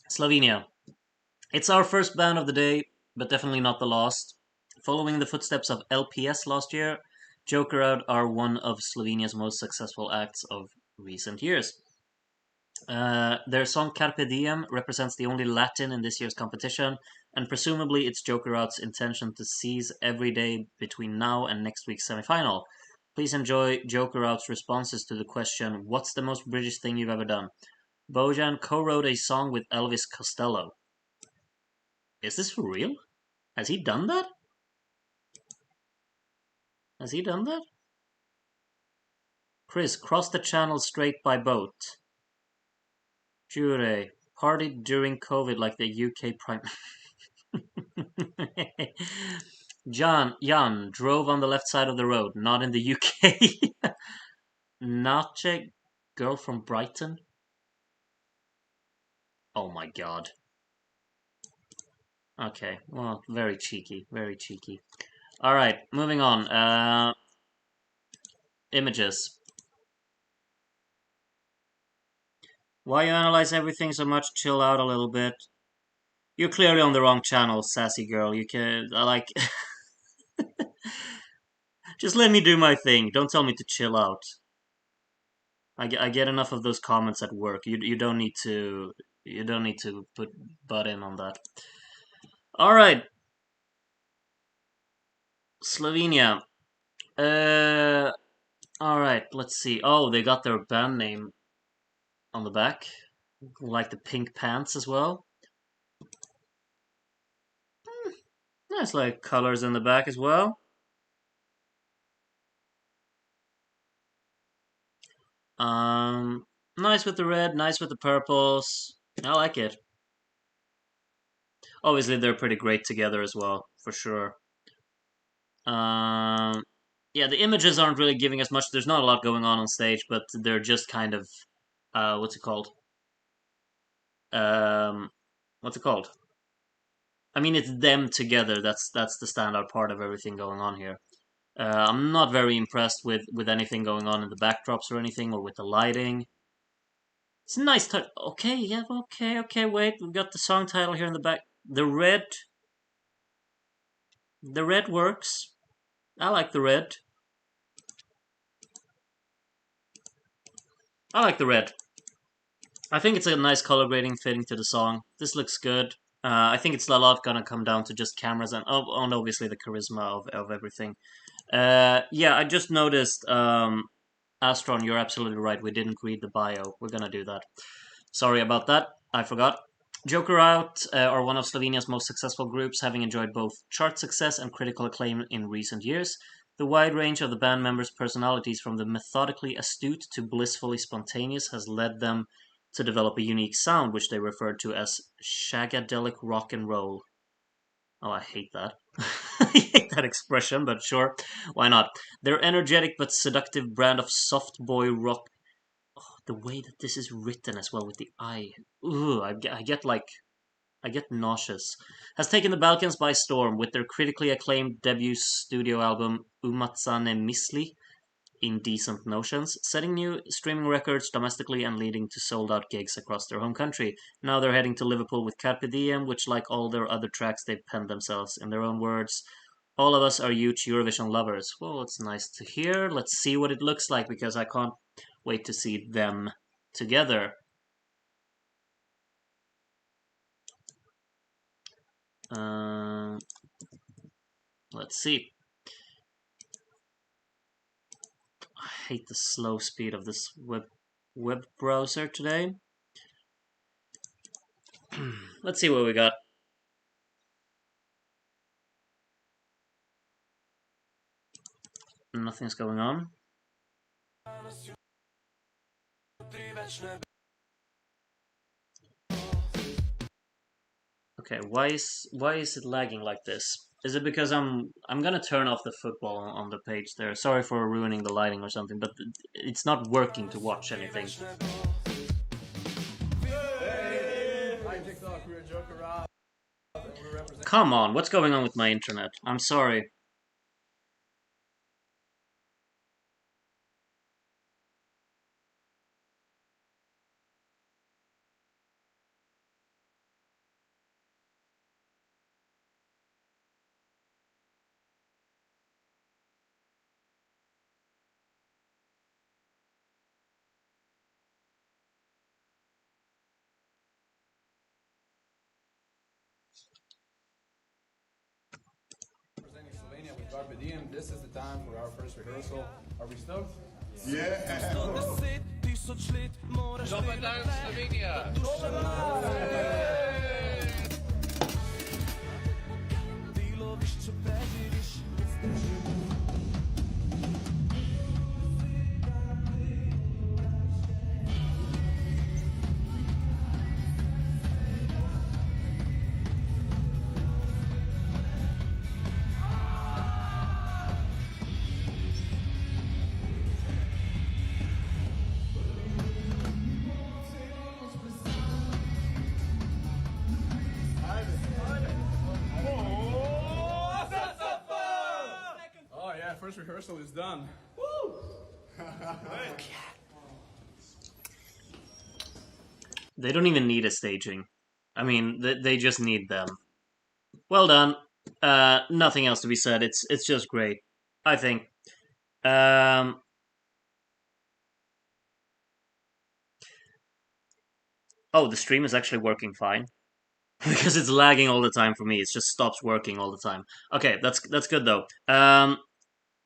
Slovenia. It's our first band of the day, but definitely not the last. Following the footsteps of LPS last year, Joker Out are one of Slovenia's most successful acts of recent years. Their song Carpe Diem represents the only Latin in this year's competition, and presumably it's Joker Out's intention to seize every day between now and next week's semi-final. Please enjoy Joker Out's responses to the question, what's the most British thing you've ever done? Bojan co-wrote a song with Elvis Costello. Is this for real? Has he done that? Has he done that? Chris, cross the channel straight by boat. Jure, partied during COVID like the UK Prime... Jan drove on the left side of the road, not in the UK. Nache, girl from Brighton. Oh my god. Okay, well, very cheeky, very cheeky. Alright, moving on. Images. Why you analyze everything so much? Chill out a little bit. You're clearly on the wrong channel, sassy girl. You can, like... Just let me do my thing. Don't tell me to chill out. I get enough of those comments at work. You don't need to put butt in on that. All right, Slovenia. All right. Let's see. Oh, they got their band name on the back, like the pink pants as well. Nice, like colors in the back as well. Nice with the red, nice with the purples. I like it. Obviously, they're pretty great together as well, for sure. Yeah, the images aren't really giving us much. There's not a lot going on stage, but they're just kind of, what's it called? Um, what's it called? I mean, it's them together. That's the standout part of everything going on here. I'm not very impressed with anything going on in the backdrops or anything, or with the lighting. It's a nice touch. Okay, yeah, okay. Wait, we've got the song title here in the back. The red works. I like the red. I like the red. I think it's a nice color grading fitting to the song. This looks good. I think it's a lot gonna come down to just cameras and obviously the charisma of everything. Yeah, I just noticed, Astron, you're absolutely right. We didn't read the bio. We're gonna do that. Sorry about that. I forgot. Joker Out are one of Slovenia's most successful groups, having enjoyed both chart success and critical acclaim in recent years. The wide range of the band members' personalities, from the methodically astute to blissfully spontaneous, has led them to develop a unique sound, which they referred to as shagadelic rock and roll. Oh, I hate that. I hate that expression, but sure, why not? Their energetic but seductive brand of soft boy rock. Oh, the way that this is written as well with the I. Ooh, I get nauseous. Has taken the Balkans by storm with their critically acclaimed debut studio album Umatsane Misli, Indecent Notions, setting new streaming records domestically and leading to sold-out gigs across their home country. Now they're heading to Liverpool with Carpe Diem, which, like all their other tracks, they've penned themselves. In their own words, all of us are huge Eurovision lovers. Well, it's nice to hear. Let's see what it looks like, because I can't wait to see them together. Let's see. I hate the slow speed of this web browser today. Let's see what we got. Nothing's going on. Okay, why is it lagging like this? Is it because I'm gonna turn off the football on the page there? Sorry for ruining the lighting or something, but it's not working to watch anything. Come on, what's going on with my internet? I'm sorry. Representing Slovenia with Carpe Diem. This is the time for our first rehearsal. Are we stoked? Dobar dan, Slovenija! Oh yeah, first rehearsal is done. They don't even need a staging. I mean, they just need them. Well done. Nothing else to be said. It's just great. I think. Oh, the stream is actually working fine. Because it's lagging all the time for me. It just stops working all the time. Okay, that's good though.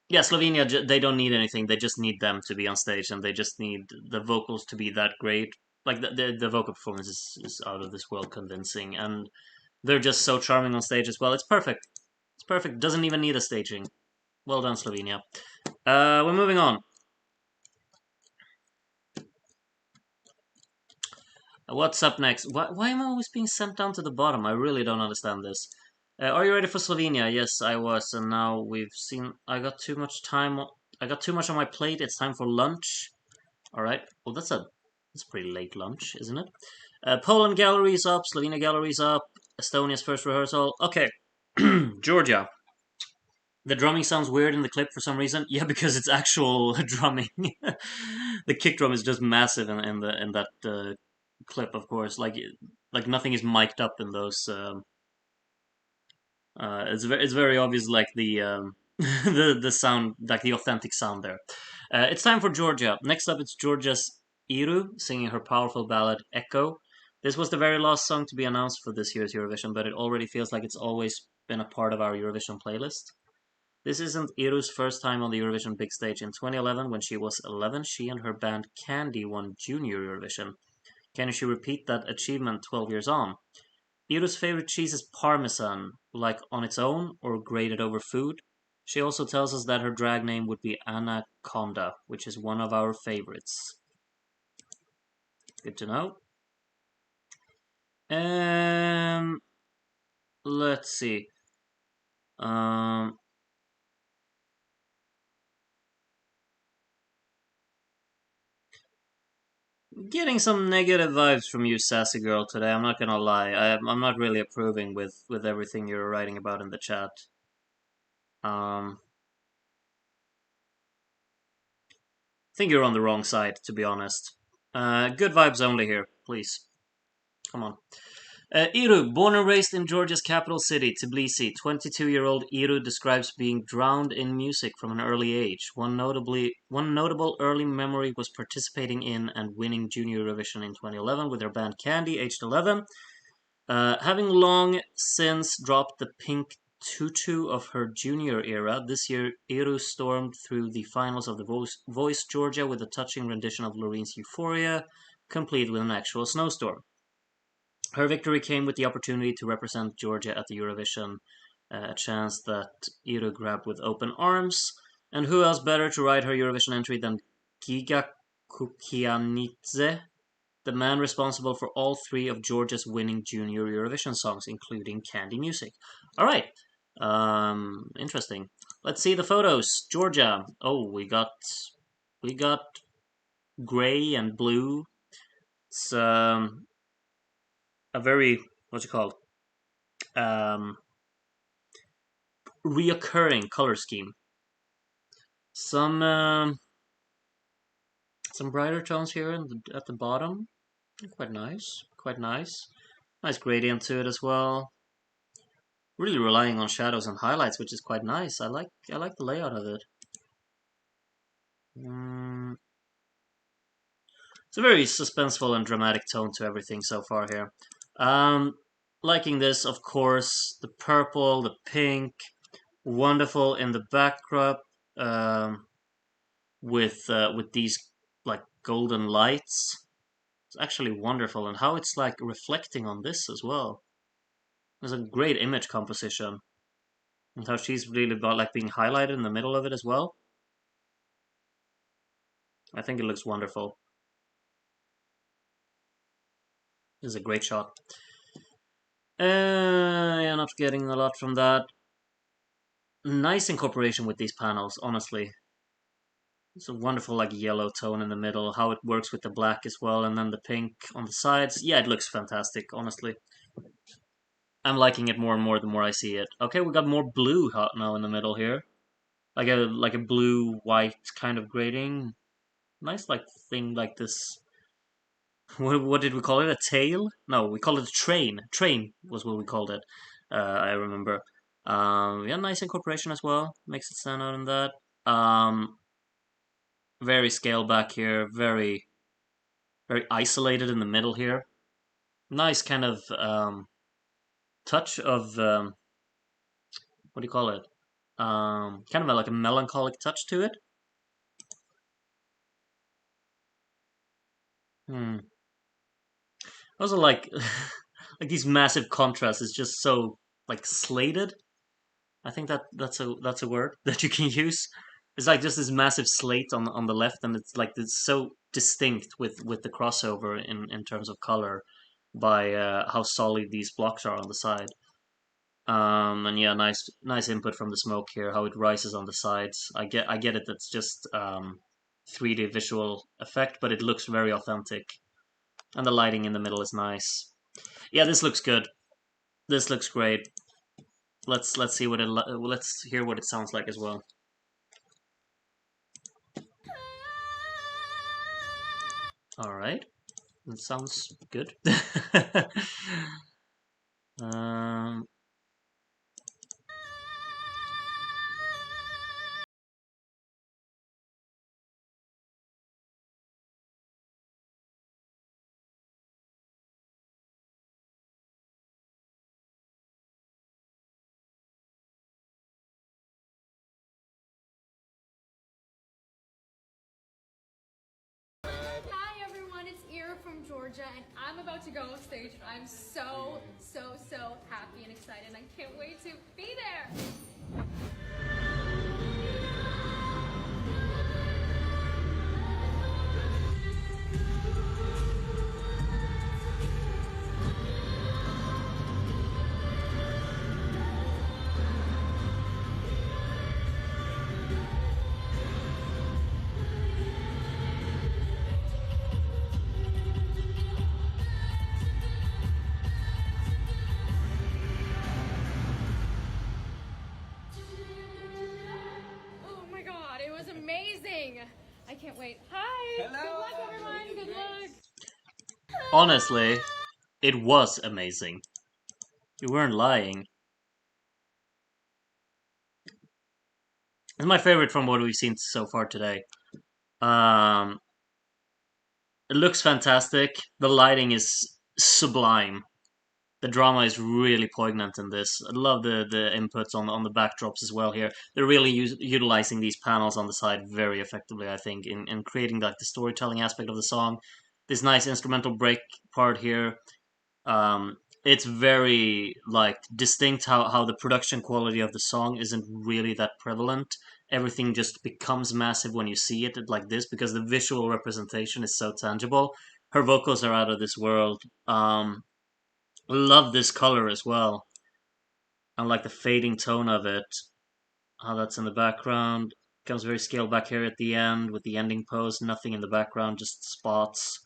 Yeah, Slovenia, they don't need anything. They just need them to be on stage, and they just need the vocals to be that great. Like the vocal performance is out of this world convincing, and they're just so charming on stage as well. It's perfect. It's perfect. Doesn't even need a staging. Well done, Slovenia. We're moving on. What's up next? Why am I always being sent down to the bottom? I really don't understand this. Are you ready for Slovenia? Yes, I was, and now we've seen. I got too much time. I got too much on my plate. It's time for lunch. All right. Well, that's a pretty late lunch, isn't it? Poland gallery's up. Slovenia gallery's up. Estonia's first rehearsal. Okay. Georgia. The drumming sounds weird in the clip for some reason. Yeah, because it's actual drumming. The kick drum is just massive in that clip, of course. Like nothing is mic'd up in those. It's very obvious, like the the sound, like the authentic sound there. It's time for Georgia. Next up, it's Georgia's Iru singing her powerful ballad "Echo." This was the very last song to be announced for this year's Eurovision, but it already feels like it's always been a part of our Eurovision playlist. This isn't Iru's first time on the Eurovision big stage. In 2011, when she was 11, she and her band Candy won Junior Eurovision. Can she repeat that achievement 12 years on? Iru's favorite cheese is Parmesan, like on its own or grated over food. She also tells us that her drag name would be Anaconda, which is one of our favorites. Good to know. Let's see. Getting some negative vibes from you, sassy girl, today. I'm not gonna lie. I'm not really approving with everything you're writing about in the chat. I think you're on the wrong side, to be honest. Good vibes only here, please. Come on. Iru, born and raised in Georgia's capital city, Tbilisi, 22-year-old Iru describes being drowned in music from an early age. One notable early memory was participating in and winning Junior Eurovision in 2011 with her band Candy, aged 11. Having long since dropped the pink tutu of her junior era, this year Iru stormed through the finals of the Voice Georgia with a touching rendition of Lorene's Euphoria, complete with an actual snowstorm. Her victory came with the opportunity to represent Georgia at the Eurovision, a chance that Iru grabbed with open arms. And who else better to write her Eurovision entry than Giga Kukianidze, the man responsible for all 3 of Georgia's winning junior Eurovision songs, including Candy Music. All right, interesting. Let's see the photos. Georgia. Oh, we got gray and blue. It's a very what's it called? Reoccurring color scheme. Some brighter tones here at the bottom. Quite nice. Quite nice. Nice gradient to it as well. Really relying on shadows and highlights, which is quite nice. I like the layout of it. It's a very suspenseful and dramatic tone to everything so far here. Liking this, of course. The purple, the pink, wonderful in the backdrop, with these like golden lights. It's actually wonderful, and how it's like reflecting on this as well. There's a great image composition, and how she's really got like being highlighted in the middle of it as well. I think it looks wonderful. This is a great shot. Yeah, not getting a lot from that. Nice incorporation with these panels, honestly. It's a wonderful like yellow tone in the middle, how it works with the black as well, and then the pink on the sides. Yeah, it looks fantastic, honestly. I'm liking it more and more the more I see it. Okay, we got more blue now in the middle here. Like a blue-white kind of grading. Nice like thing like this. What did we call it? A tail? No, we called it a train. Train was what we called it. I remember. Yeah, nice incorporation as well. Makes it stand out in that. Very scaled back here. Very isolated in the middle here. Nice kind of touch of what do you call it? Kind of like a melancholic touch to it. Also like like these massive contrasts is just so like slated. I think that's a word that you can use. It's like just this massive slate on the left, and it's like it's so distinct with the crossover in terms of color by how solid these blocks are on the side. And yeah, nice input from the smoke here. How it rises on the sides. I get it. That's just 3D visual effect, but it looks very authentic. And the lighting in the middle is nice. Yeah, this looks good. This looks great. Let's see what let's hear what it sounds like as well. All right, it sounds good. um, Hi everyone, it's Ira from Georgia, and I'm about to go on stage. I'm so happy and excited. I can't wait to be there. Oh my god, it was amazing. I can't wait. Hi. Hello. Good luck everyone. Good luck. honestly, it was amazing. You weren't lying. It's my favorite from what we've seen so far today. Um, it looks fantastic. The lighting is sublime. The drama is really poignant in this. I love the inputs on the backdrops as well here. They're really utilizing these panels on the side very effectively, I think, in creating like the storytelling aspect of the song. This nice instrumental break part here. It's very like distinct how the production quality of the song isn't really that prevalent everything just becomes massive when you see it like this because the visual representation is so tangible. Her vocals are out of this world. Love this color as well. I like the fading tone of it. How that's in the background. Comes very scaled back here at the end with the ending pose. Nothing in the background, just spots.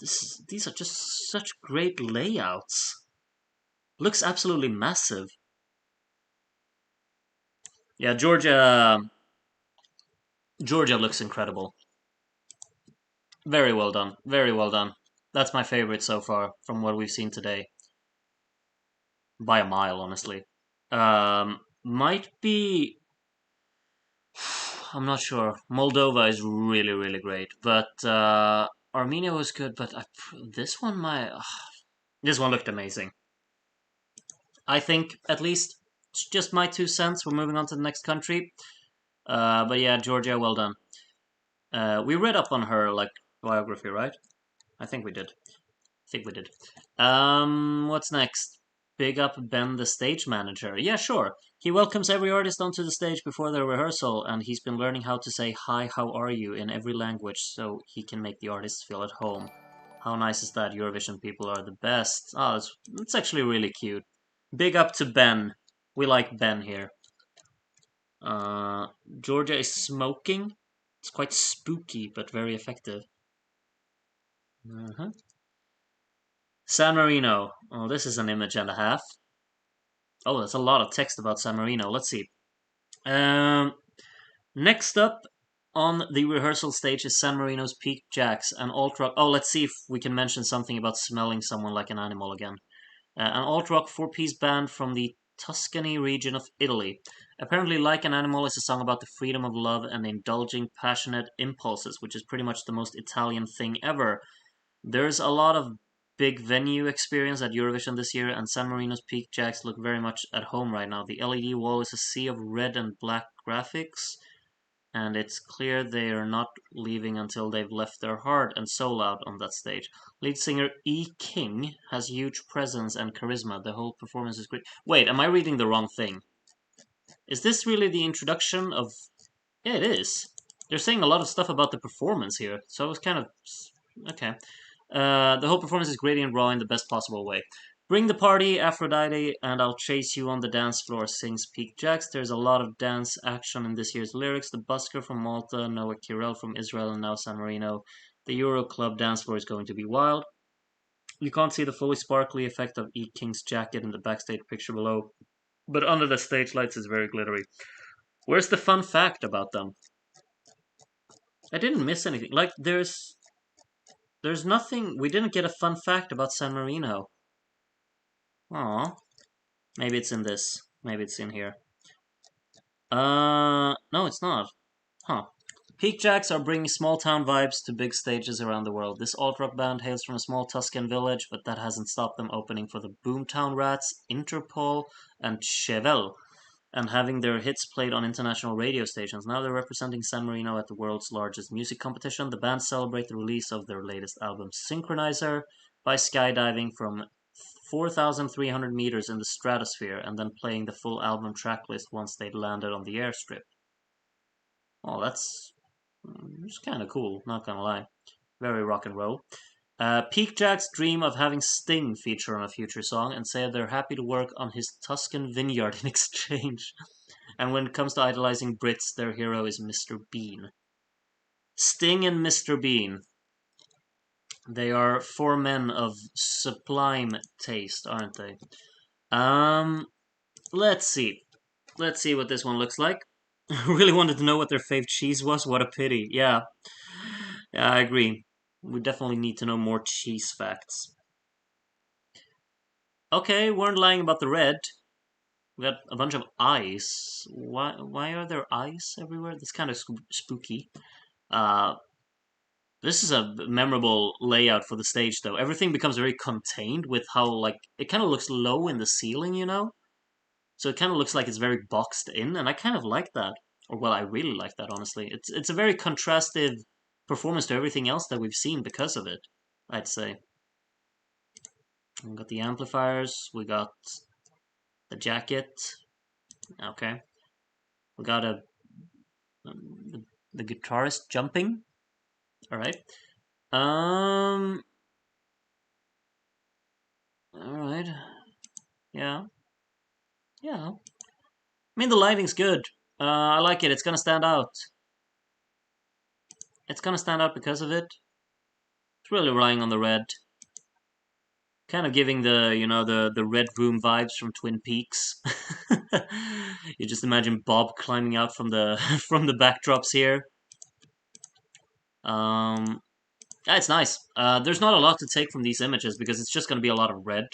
These are just such great layouts. Looks absolutely massive. Yeah, Georgia looks incredible. Very well done. Very well done. That's my favorite so far from what we've seen today. By a mile, honestly. Might be. I'm not sure. Moldova is really, really great, but Armenia was good. But this one, this one looked amazing. I think at least it's just my 2 cents. We're moving on to the next country. But yeah, Georgia, well done. We read up on her like biography, right? I think we did. What's next? Big up Ben, the stage manager. Yeah, sure. He welcomes every artist onto the stage before their rehearsal, and he's been learning how to say "Hi, how are you" in every language so he can make the artists feel at home. How nice is that? Eurovision people are the best. Oh, it's actually really cute. Big up to Ben. We like Ben here. Georgia is smoking. It's quite spooky, but very effective. San Marino. Oh, this is an image and a half. Oh, that's a lot of text about San Marino. Let's see. Next up on the rehearsal stage is San Marino's Peak Jacks, an alt rock. Oh, let's see if we can mention something about smelling someone like an animal again. An alt rock 4-piece band from the Tuscany region of Italy. Apparently, Like an Animal is a song about the freedom of love and indulging passionate impulses, which is pretty much the most Italian thing ever. There's a lot of big venue experience at Eurovision this year, and San Marino's Peak Jacks look very much at home right now. The LED wall is a sea of red and black graphics, and it's clear they are not leaving until they've left their heart and soul out on that stage. Lead singer E. King has huge presence and charisma. The whole performance is great. Wait, am I reading the wrong thing? Is this really the introduction of... Yeah, it is. They're saying a lot of stuff about the performance here, so I was kind of... Okay. The whole performance is gritty and raw in the best possible way. Bring the party, Aphrodite, and I'll chase you on the dance floor, sings Peak Jacks. There's a lot of dance action in this year's lyrics. The busker from Malta, Noah Kirel from Israel, and now San Marino. The Euro Club dance floor is going to be wild. You can't see the fully sparkly effect of E. King's jacket in the backstage picture below, but under the stage lights is very glittery. Where's the fun fact about them? I didn't miss anything. Like, there's nothing. We didn't get a fun fact about San Marino. Aw. Maybe it's in this. Maybe it's in here. No, it's not. Huh. Peak Jacks are bringing small town vibes to big stages around the world. This alt rock band hails from a small Tuscan village, but that hasn't stopped them opening for the Boomtown Rats, Interpol, and Chevel, and having their hits played on international radio stations. Now they're representing San Marino at the world's largest music competition. The band celebrate the release of their latest album, Synchronizer, by skydiving from 4,300 meters in the stratosphere and then playing the full album tracklist once they'd landed on the airstrip. Oh, that's kind of cool, not gonna lie. Very rock and roll. Peak Jacks dream of having Sting feature on a future song and say they're happy to work on his Tuscan vineyard in exchange. And when it comes to idolizing Brits, their hero is Mr. Bean. Sting and Mr. Bean. They are 4 men of sublime taste, aren't they? Let's see. Let's see what this one looks like. I really wanted to know what their fave cheese was. What a pity. Yeah, I agree. We definitely need to know more cheese facts. Okay, weren't lying about the red. We got a bunch of eyes. Why are there eyes everywhere? That's kind of spooky. This is a memorable layout for the stage, though. Everything becomes very contained with how, like, it kind of looks low in the ceiling, you know? So it kind of looks like it's very boxed in, and I kind of like that. Or, well, I really like that, honestly. It's a very contrastive performance to everything else that we've seen because of it, I'd say. We got the amplifiers, we got the jacket. Okay. We got the guitarist jumping. All right. All right. Yeah. Yeah. I mean, the lighting's good. I like it. It's gonna stand out. It's gonna stand out because of it. It's really relying on the red. Kind of giving the red room vibes from Twin Peaks. You just imagine Bob climbing out from the from the backdrops here. Yeah, it's nice. There's not a lot to take from these images because it's just gonna be a lot of red,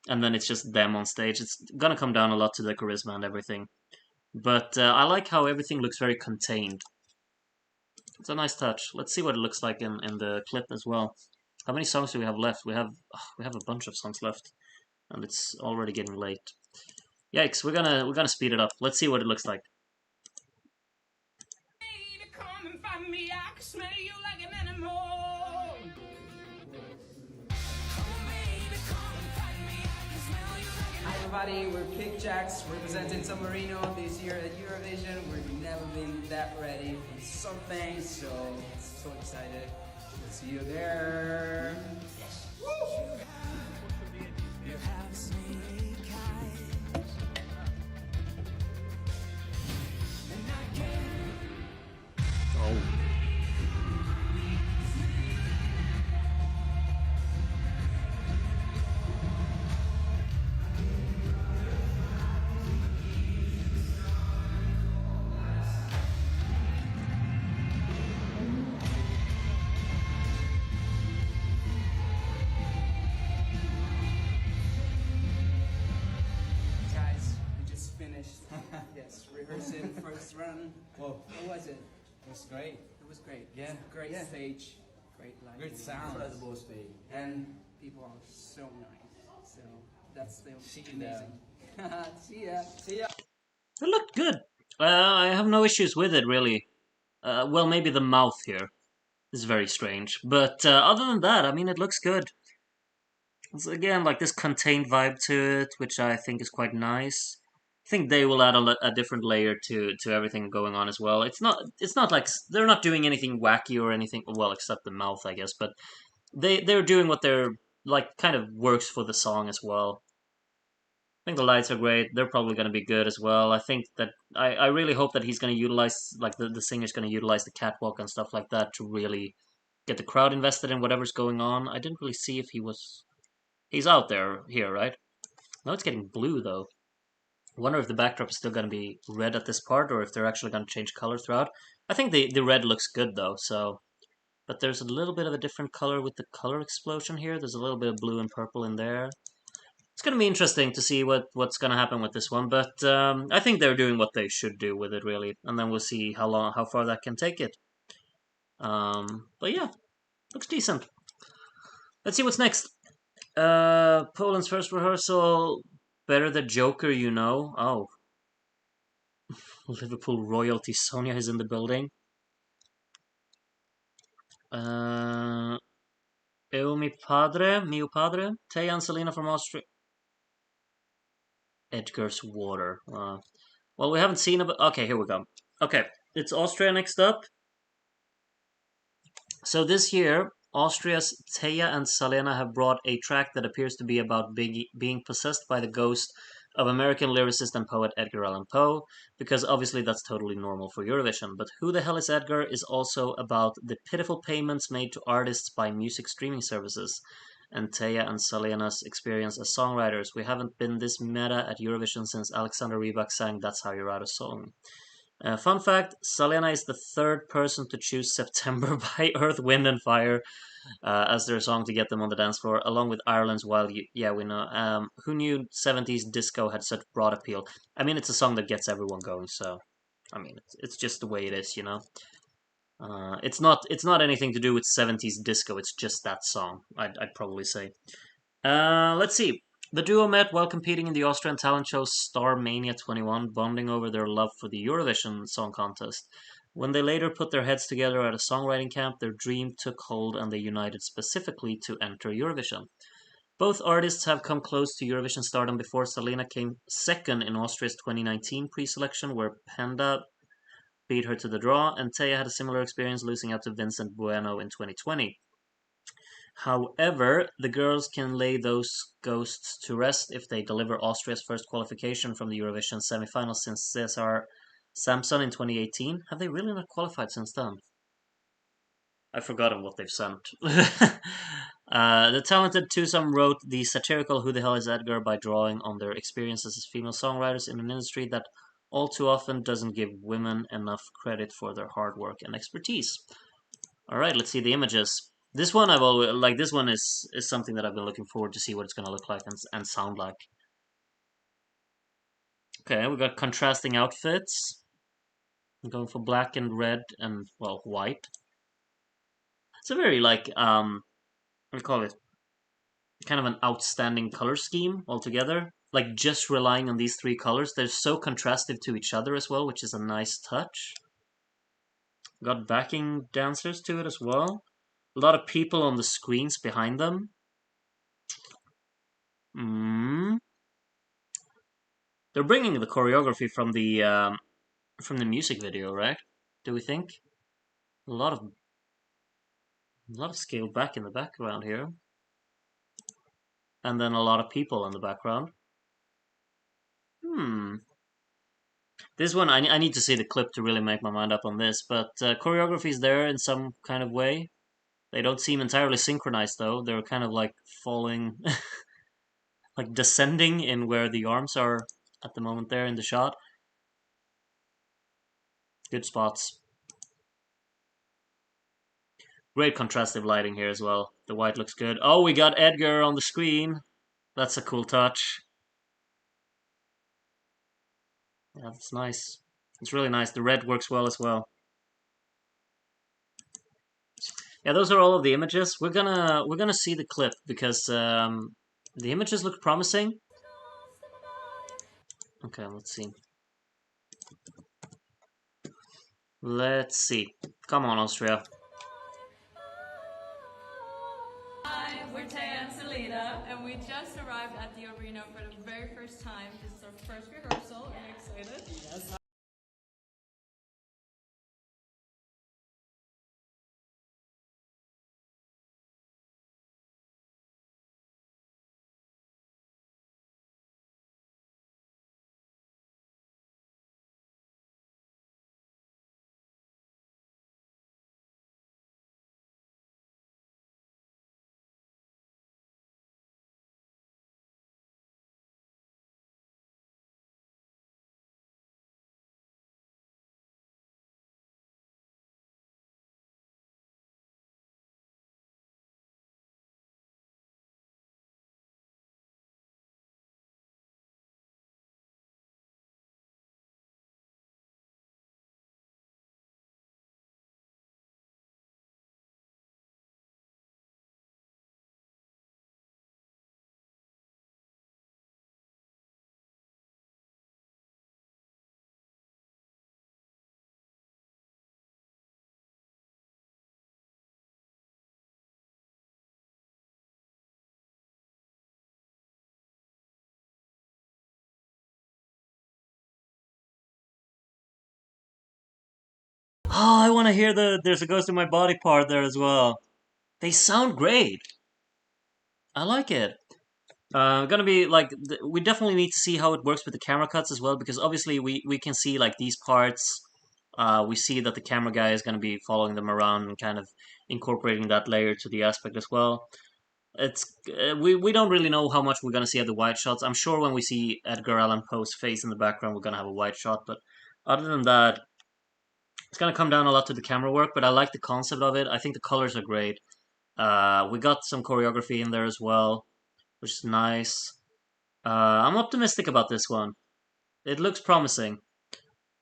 and then it's just them on stage. It's gonna come down a lot to the charisma and everything. But I like how everything looks very contained. It's a nice touch. Let's see what it looks like in the clip as well. How many songs do we have left? We have a bunch of songs left, and it's already getting late. Yikes! We're gonna speed it up. Let's see what it looks like. Come and find me, I can smell you like an animal. Hi everybody, we're Kick Jacks representing San Marino this year at Eurovision. We've never been that ready for something, so excited. We'll see you there. Woo! Oh. Guys, we just finished. Yes, rehearsing first run. Whoa, How was it? it was great. It was great. Yeah, Great yeah. stage, great lighting. Great sound. Incredible stage. And people are so nice. So that's the See you there. amazing. See ya. See ya. It looked good. I have no issues with it, really. Well, maybe the mouth here is very strange. But other than that, I mean, it looks good. It's, again, like this contained vibe to it, which I think is quite nice. I think they will add a different layer to everything going on as well. It's not like they're not doing anything wacky or anything, well, except the mouth, I guess. But they're doing what they're like kind of works for the song as well. I think the lights are great. They're probably going to be good as well. I think that I really hope that he's going to utilize like the singer's going to utilize the catwalk and stuff like that to really get the crowd invested in whatever's going on. I didn't really see if he's out there here, right? No, it's getting blue though. I wonder if the backdrop is still going to be red at this part or if they're actually going to change color throughout. I think the red looks good though, so but there's a little bit of a different color with the color explosion here. There's a little bit of blue and purple in there. It's going to be interesting to see what's going to happen with this one, but I think they're doing what they should do with it, really, and then we'll see how far that can take it. But yeah, looks decent. Let's see what's next. Poland's first rehearsal, better the Joker, you know. Oh, Liverpool royalty Sonia is in the building. Mio padre, Taya and Selena from Austria. Edgar's Water. Well, we haven't seen it. Okay, here we go. Okay, it's Austria next up. So this year, Austria's Teja and Selena have brought a track that appears to be about being possessed by the ghost of American lyricist and poet Edgar Allan Poe, because obviously that's totally normal for Eurovision. But Who the Hell is Edgar is also about the pitiful payments made to artists by music streaming services and Teja and Selena's experience as songwriters. We haven't been this meta at Eurovision since Alexander Rybak sang That's How You Write a Song. Fun fact, Selena is the third person to choose September by Earth, Wind and Fire as their song to get them on the dance floor, along with Ireland's Wild Yeah, we know. Who knew 70s disco had such broad appeal? I mean, it's a song that gets everyone going, so... I mean, it's just the way it is, you know? It's not anything to do with 70s disco, it's just that song, I'd probably say. Let's see. The duo met while competing in the Austrian talent show Star Mania 21, bonding over their love for the Eurovision Song Contest. When they later put their heads together at a songwriting camp, their dream took hold and they united specifically to enter Eurovision. Both artists have come close to Eurovision stardom before. Selena came second in Austria's 2019 pre-selection, where Panda beat her to the draw, and Taya had a similar experience, losing out to Vincent Bueno in 2020. However, the girls can lay those ghosts to rest if they deliver Austria's first qualification from the Eurovision semifinals since Cesar Samson in 2018. Have they really not qualified since then? I've forgotten what they've sent. The talented twosome wrote the satirical Who the Hell is Edgar by drawing on their experiences as female songwriters in an industry that all too often doesn't give women enough credit for their hard work and expertise. Alright, let's see the images. This one I've always like. This one is something that I've been looking forward to see what it's gonna look like and sound like. Okay, we got contrasting outfits. I'm going for black and red and well white. It's a very like what do you call it? Kind of an outstanding color scheme altogether. Like just relying on these three colors, they're so contrastive to each other as well, which is a nice touch. Got backing dancers to it as well. A lot of people on the screens behind them. They're bringing the choreography from the music video, right? Do we think? A lot of scale back in the background here, and then a lot of people in the background. This one I need to see the clip to really make my mind up on this, but choreography is there in some kind of way. They don't seem entirely synchronized though. They're kind of like falling, like descending in where the arms are at the moment there in the shot. Good spots. Great contrastive lighting here as well. The white looks good. Oh, we got Edgar on the screen. That's a cool touch. Yeah, that's nice. It's really nice. The red works well as well. Yeah, those are all of the images. We're gonna see the clip because the images look promising. Okay, let's see. Let's see. Come on, Austria. Hi, we're Taya and Selena, and we just arrived at the arena for the very first time. This is our first rehearsal. I'm excited. Yes. Oh, I want to hear the "There's a Ghost in My Body" part there as well. They sound great. I like it. Gonna be like we definitely need to see how it works with the camera cuts as well because obviously we can see like these parts. We see that the camera guy is gonna be following them around and kind of incorporating that layer to the aspect as well. It's we don't really know how much we're gonna see of the wide shots. I'm sure when we see Edgar Allan Poe's face in the background, we're gonna have a wide shot. But other than that, it's gonna come down a lot to the camera work. But I like the concept of it. I think the colors are great. We got some choreography in there as well, which is nice. I'm optimistic about this one. It looks promising.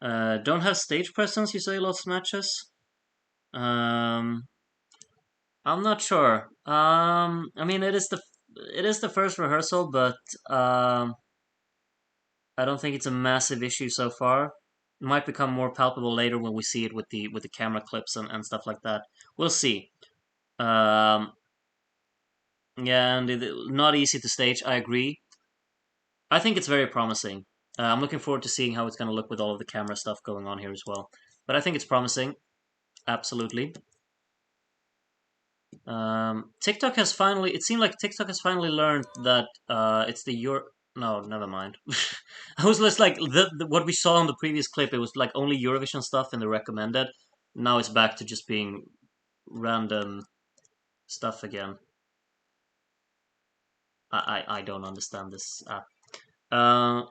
Don't have stage presence, you say, lots of matches? Um, I'm not sure. I mean, it is the first rehearsal, but I don't think it's a massive issue so far. It might become more palpable later when we see it with the camera clips and stuff like that. We'll see. Um, Yeah, and not easy to stage. I agree. I think it's very promising. I'm looking forward to seeing how it's going to look with all of the camera stuff going on here as well. But I think it's promising. Absolutely. TikTok has finally. It seemed like TikTok has finally learned that it's the Euro. No, never mind. I was just like what we saw on the previous clip. It was like only Eurovision stuff in the recommended. Now it's back to just being random stuff again. I don't understand this app. Oh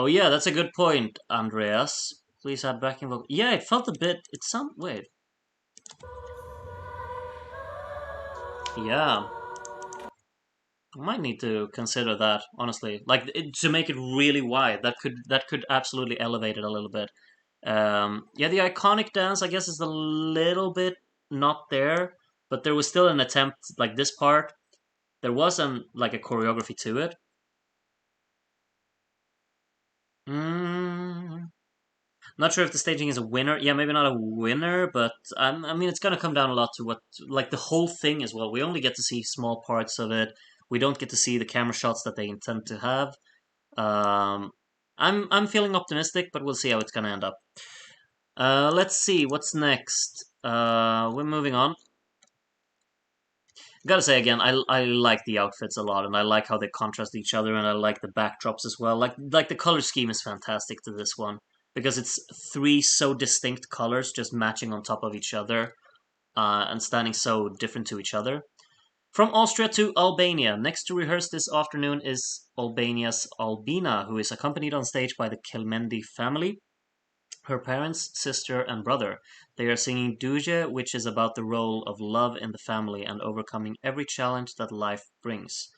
yeah, that's a good point, Andreas. Please add backing vocal. Yeah, it felt a bit. It sound wait. Yeah, I might need to consider that honestly. Like to make it really wide. That could absolutely elevate it a little bit. Yeah, the iconic dance I guess is a little bit not there, but there was still an attempt. Like this part, there wasn't like a choreography to it. Mm, Not sure if the staging is a winner. Yeah, maybe not a winner, but I mean, it's gonna come down a lot to what, like the whole thing as well. We only get to see small parts of it. We don't get to see the camera shots that they intend to have. Um, I'm feeling optimistic, but we'll see how it's gonna end up. Let's see what's next. We're moving on. Gotta say again, I like the outfits a lot, and I like how they contrast each other, and I like the backdrops as well. Like the color scheme is fantastic to this one because it's three so distinct colors just matching on top of each other, and standing so different to each other. From Austria to Albania. Next to rehearse this afternoon is Albania's Albina, who is accompanied on stage by the Kelmendi family, her parents, sister, and brother. They are singing Duje, which is about the role of love in the family and overcoming every challenge that life brings.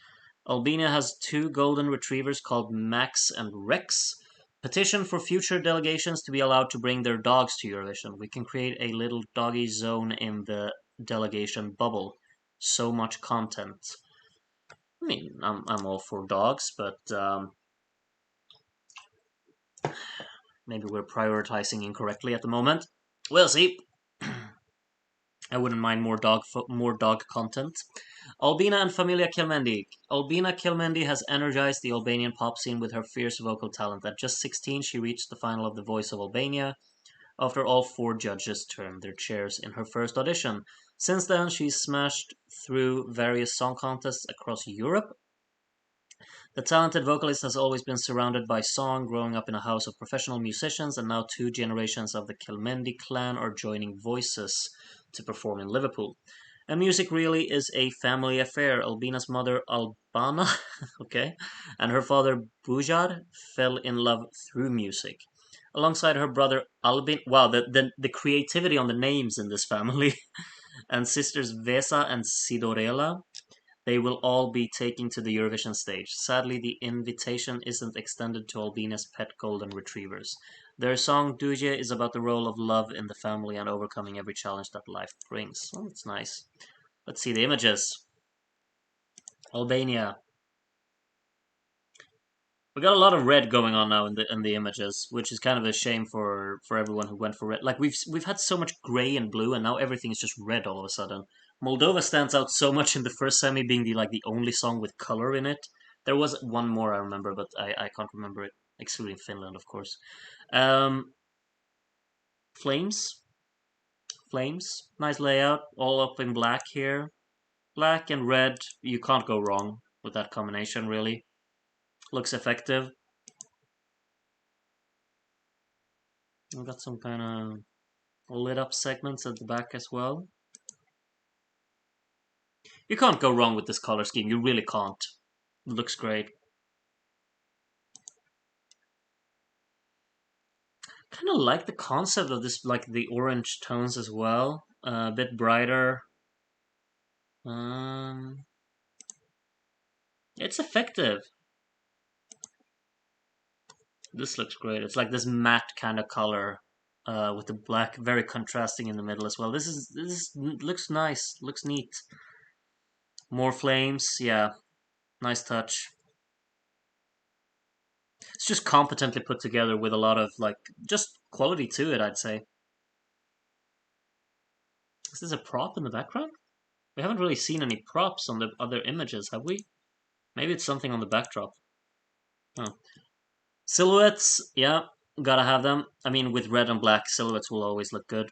Albania has two golden retrievers called Max and Rex. Petition for future delegations to be allowed to bring their dogs to Eurovision. We can create a little doggy zone in the delegation bubble. So much content. I mean, I'm all for dogs, but maybe we're prioritizing incorrectly at the moment. We'll see. I wouldn't mind more dog content. Albina and Familia Kelmendi. Albina Kelmendi has energized the Albanian pop scene with her fierce vocal talent. At just 16, she reached the final of The Voice of Albania after all four judges turned their chairs in her first audition. Since then, she's smashed through various song contests across Europe. The talented vocalist has always been surrounded by song, growing up in a house of professional musicians, and now two generations of the Kelmendi clan are joining voices to perform in Liverpool. And music really is a family affair. Albina's mother, Albana, okay, and her father, Bujar, fell in love through music. Alongside her brother, Albin, wow, the creativity on the names in this family, and sisters Vesa and Sidorela, they will all be taking to the Eurovision stage. Sadly, the invitation isn't extended to Albina's pet golden retrievers. Their song Duje is about the role of love in the family and overcoming every challenge that life brings. Oh, that's nice. Let's see the images. Albania. We got a lot of red going on now in the images, which is kind of a shame for everyone who went for red. Like we've had so much gray and blue, and now everything is just red all of a sudden. Moldova stands out so much in the first semi, being the only song with color in it. There was one more I remember, but I can't remember it, excluding Finland, of course. Um, Flames, Flames, nice layout, all up in black here, black and red. You can't go wrong with that combination, really. Looks effective. We've got some kind of lit up segments at the back as well. You can't go wrong with this color scheme. You really can't. It looks great. Kind of like the concept of this, like the orange tones as well. A bit brighter. It's effective. This looks great. It's like this matte kind of color, with the black very contrasting in the middle as well. This looks nice. Looks neat. More flames. Yeah, nice touch. It's just competently put together with a lot of like just quality to it, I'd say. Is this a prop in the background? We haven't really seen any props on the other images, have we? Maybe it's something on the backdrop. Oh. Silhouettes, yeah, gotta have them. I mean, with red and black, silhouettes will always look good.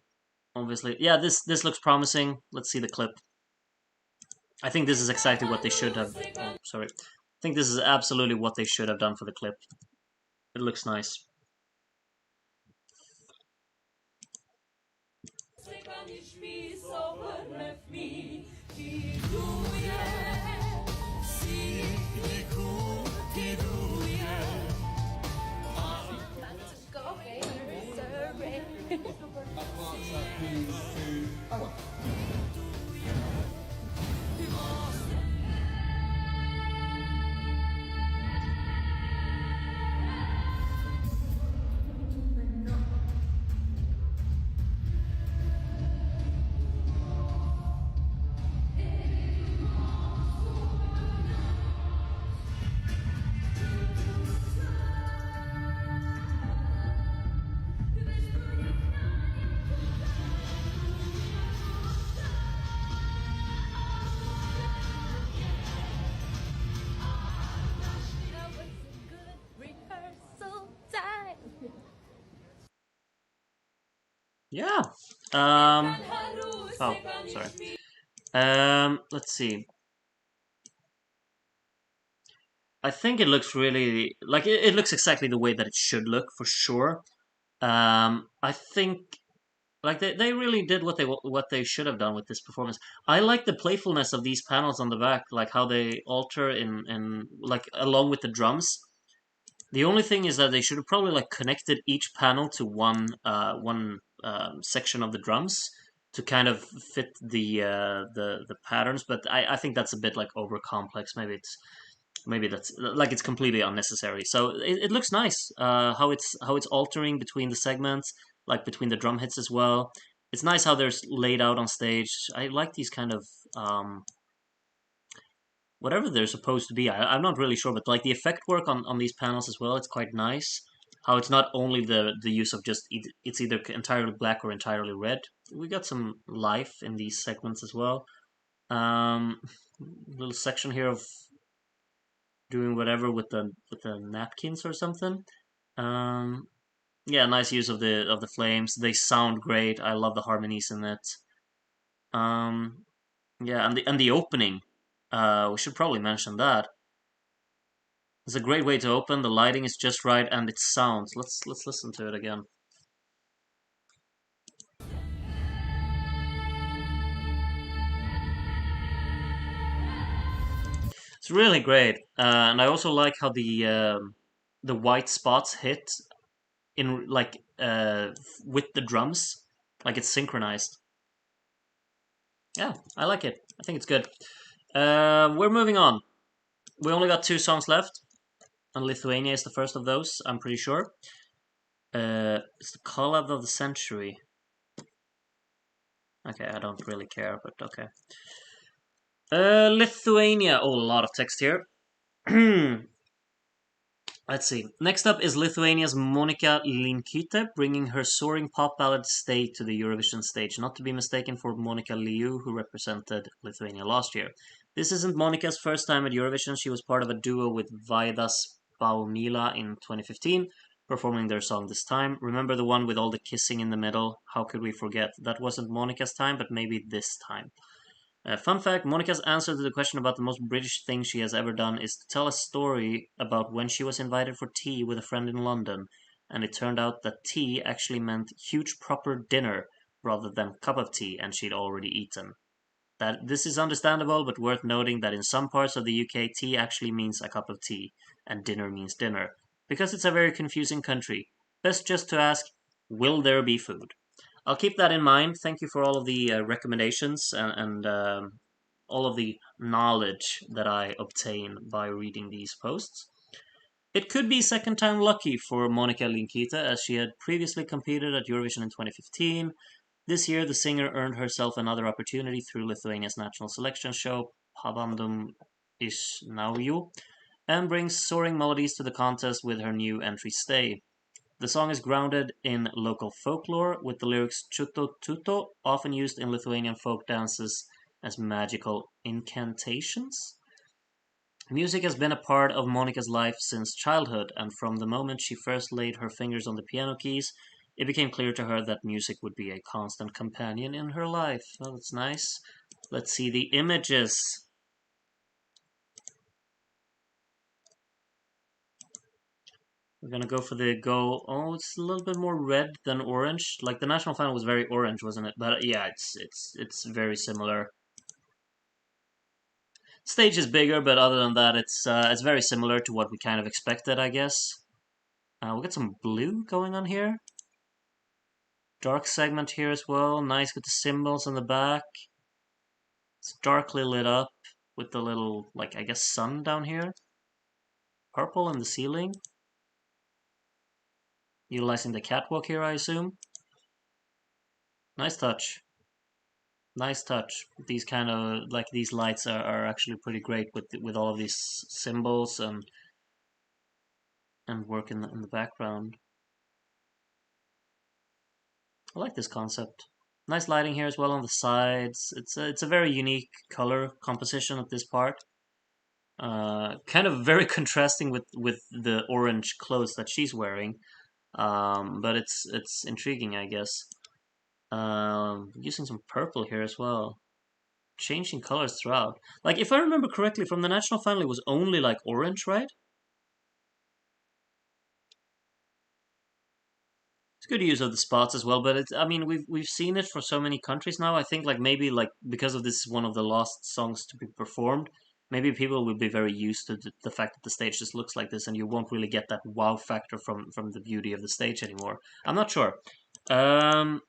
Obviously, yeah, this looks promising. Let's see the clip. I think this is exactly what they should have. Oh, sorry. I think this is absolutely what they should have done for the clip. It looks nice. Rehearsal time. Yeah. Oh, sorry. Let's see. I think it looks really like it looks exactly the way that it should look for sure. I think like they really did what they should have done with this performance. I like the playfulness of these panels on the back, like how they alter in like along with the drums. The only thing is that they should have probably like connected each panel to one section of the drums to kind of fit the patterns. But I think that's a bit like over complex. Maybe that's like it's completely unnecessary. So it looks nice. How it's altering between the segments, like between the drum hits as well. It's nice how they're laid out on stage. I like these kind of whatever they're supposed to be. I'm not really sure, but like the effect work on these panels as well, it's quite nice. How it's not only the use of just it's either entirely black or entirely red. We got some life in these segments as well. Little section here of doing whatever with the napkins or something. Um, yeah, nice use of the flames. They sound great. I love the harmonies in it. Um, yeah, and the opening. We should probably mention that. It's a great way to open. The lighting is just right, and it sounds. Let's listen to it again. It's really great, and I also like how the white spots hit in like with the drums, like it's synchronized. Yeah, I like it. I think it's good. We're moving on. We only got 2 songs left, and Lithuania is the first of those. I'm pretty sure. It's the collab of the century. Okay, I don't really care, but okay. Lithuania. Oh, a lot of text here. Let's see. Next up is Lithuania's Monika Linkytė, bringing her soaring pop ballad "Stay" to the Eurovision stage, not to be mistaken for Monika Liu, who represented Lithuania last year. This isn't Monika's first time at Eurovision. She was part of a duo with Vaidas Baumila in 2015, performing their song this time. Remember the one with all the kissing in the middle? How could we forget? That wasn't Monika's time, but maybe this time. Fun fact, Monica's answer to the question about the most British thing she has ever done is to tell a story about when she was invited for tea with a friend in London, and it turned out that tea actually meant huge proper dinner rather than cup of tea, and she'd already eaten. That this is understandable, but worth noting that in some parts of the UK, tea actually means a cup of tea, and dinner means dinner, because it's a very confusing country. Best just to ask, will there be food? I'll keep that in mind. Thank you for all of the recommendations and all of the knowledge that I obtain by reading these posts. It could be second time lucky for Monika Linkytė, as she had previously competed at Eurovision in 2015. This year, the singer earned herself another opportunity through Lithuania's national selection show, Pabandum Iš Naujo, and brings soaring melodies to the contest with her new entry "Stay." The song is grounded in local folklore, with the lyrics "Chuto tuto," often used in Lithuanian folk dances, as magical incantations. Music has been a part of Monica's life since childhood, and from the moment she first laid her fingers on the piano keys, it became clear to her that music would be a constant companion in her life. Well, that's nice. Let's see the images. We're gonna go for the go. Oh, it's a little bit more red than orange. Like the national final was very orange, wasn't it? But yeah, it's very similar. Stage is bigger, but other than that, it's very similar to what we kind of expected, I guess. We'll get some blue going on here. Dark segment here as well. Nice with the symbols on the back. It's darkly lit up with the little, like, I guess sun down here. Purple in the ceiling. Utilizing the catwalk here, I assume. Nice touch. Nice touch. These kind of, like, these lights are actually pretty great with all of these symbols and work in the background. I like this concept. Nice lighting here as well on the sides. It's a very unique color composition of this part. Kind of very contrasting with the orange clothes that she's wearing. But it's intriguing, I guess. Using some purple here as well. Changing colors throughout. Like, if I remember correctly, from the national final, it was only like orange, right? It's good use of the spots as well, but it's, I mean, we've seen it for so many countries now. I think like maybe like because of this is one of the last songs to be performed, maybe people will be very used to the fact that the stage just looks like this, and you won't really get that wow factor from the beauty of the stage anymore. I'm not sure. I'm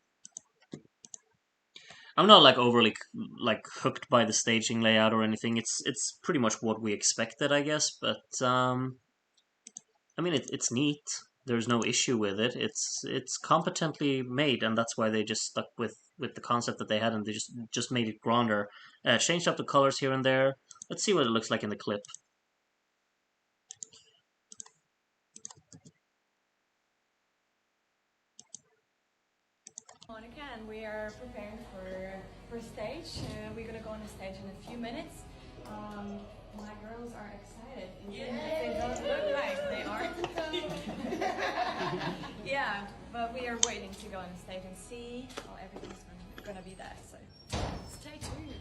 not like overly like hooked by the staging layout or anything. It's pretty much what we expected, I guess. But I mean, it's neat. There's no issue with it. It's competently made, and that's why they just stuck with the concept that they had, and they just made it grander. Changed up the colors here and there. Let's see what it looks like in the clip. Monica, and we are preparing for stage. We're gonna go on the stage in a few minutes. My girls are excited. Even if they don't look like they are. Yeah, but we are waiting to go on the stage and see how everything's gonna be there. So stay tuned.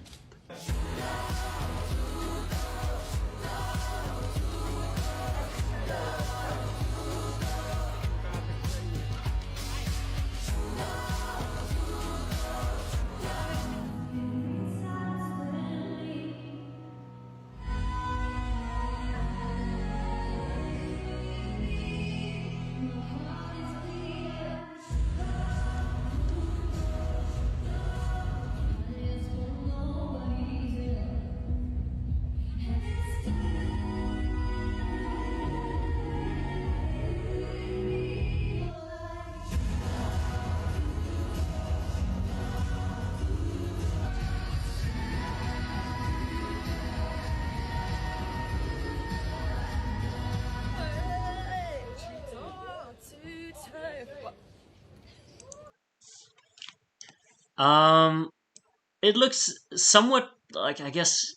It looks somewhat like, I guess,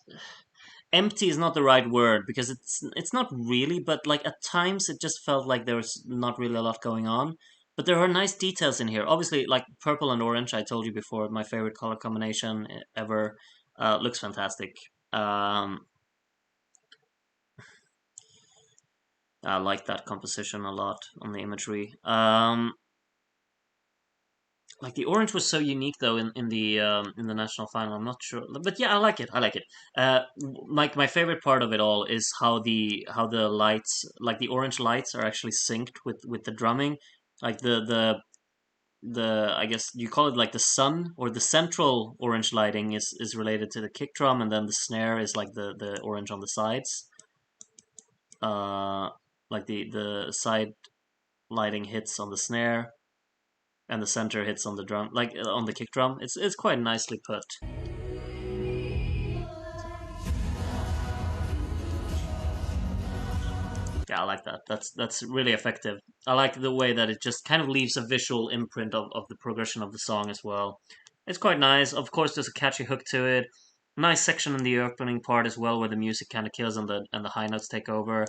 empty is not the right word because it's not really, but like at times it just felt like there was not really a lot going on. But there are nice details in here. Obviously, like purple and orange, I told you before, my favorite color combination ever. Looks fantastic. I like that composition a lot on the imagery. Like the orange was so unique though in the national final. I'm not sure, but yeah, I like it. I like it. My favorite part of it all is how the lights, like the orange lights, are actually synced with the drumming. Like the I guess you call it like the sun, or the central orange lighting is related to the kick drum, and then the snare is like the orange on the sides. Like the side lighting hits on the snare, and the center hits on the drum, like on the kick drum. It's quite nicely put. Yeah, I like that. That's really effective. I like the way that it just kind of leaves a visual imprint of the progression of the song as well. It's quite nice. Of course, there's a catchy hook to it. Nice section in the opening part as well, where the music kind of kills and the high notes take over.